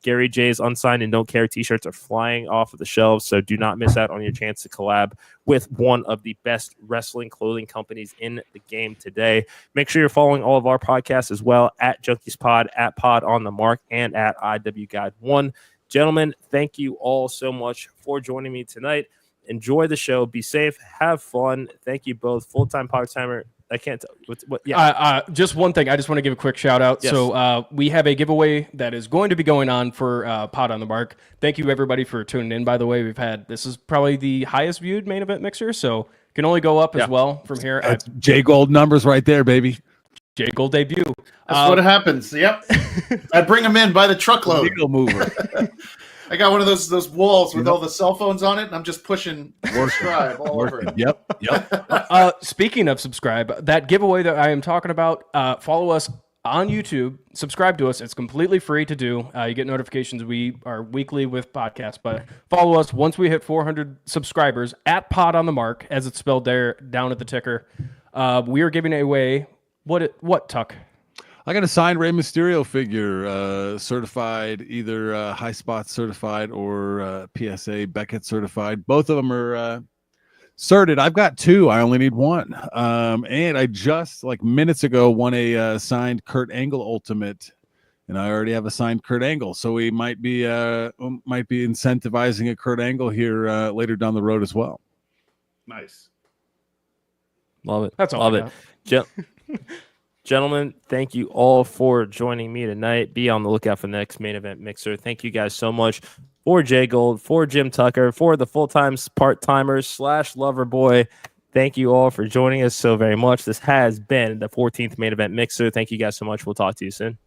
Gary J's Unsigned and Don't Care t-shirts are flying off of the shelves, so do not miss out on your chance to collab with one of the best wrestling clothing companies in the game today. Make sure you're following all of our podcasts as well, at Junkies Pod, at Pod on the Mark, and at IW Guide 1. Gentlemen, thank you all so much for joining me tonight. Enjoy the show. Be safe. Have fun. Thank you both. Full-time, part-timer. I can't tell. What? Yeah. Just one thing. I just want to give a quick shout out. Yes. So we have a giveaway that is going to be going on for Pod on the Mark. Thank you, everybody, for tuning in, by the way. This is probably the highest viewed main event mixer, so can only go up as well from here. That's JGold numbers right there, baby. JGold debut. That's what happens. Yep. I bring them in by the truckload. Needle mover. I got one of those walls with all the cell phones on it, and I'm just pushing subscribe all over it. Yep. Speaking of subscribe, that giveaway that I am talking about, follow us on YouTube. Subscribe to us. It's completely free to do. You get notifications. We are weekly with podcasts, but follow us once we hit 400 subscribers at Pod on the Mark, as it's spelled there down at the ticker. We are giving away what Tuck? I got a signed Rey Mysterio figure, certified, either High Spot certified or PSA Beckett certified. Both of them are certed. I've got two. I only need one. And I just, like minutes ago, won a signed Kurt Angle Ultimate, and I already have a signed Kurt Angle. So we might be incentivizing a Kurt Angle here later down the road as well. Nice. Love it. That's all. Love it. Gentlemen, thank you all for joining me tonight. Be on the lookout for the next main event mixer. Thank you guys so much for JGold, for Jim Tucker, for the full-time part-timers / lover boy. Thank you all for joining us so very much. This has been the 14th main event mixer. Thank you guys so much. We'll talk to you soon.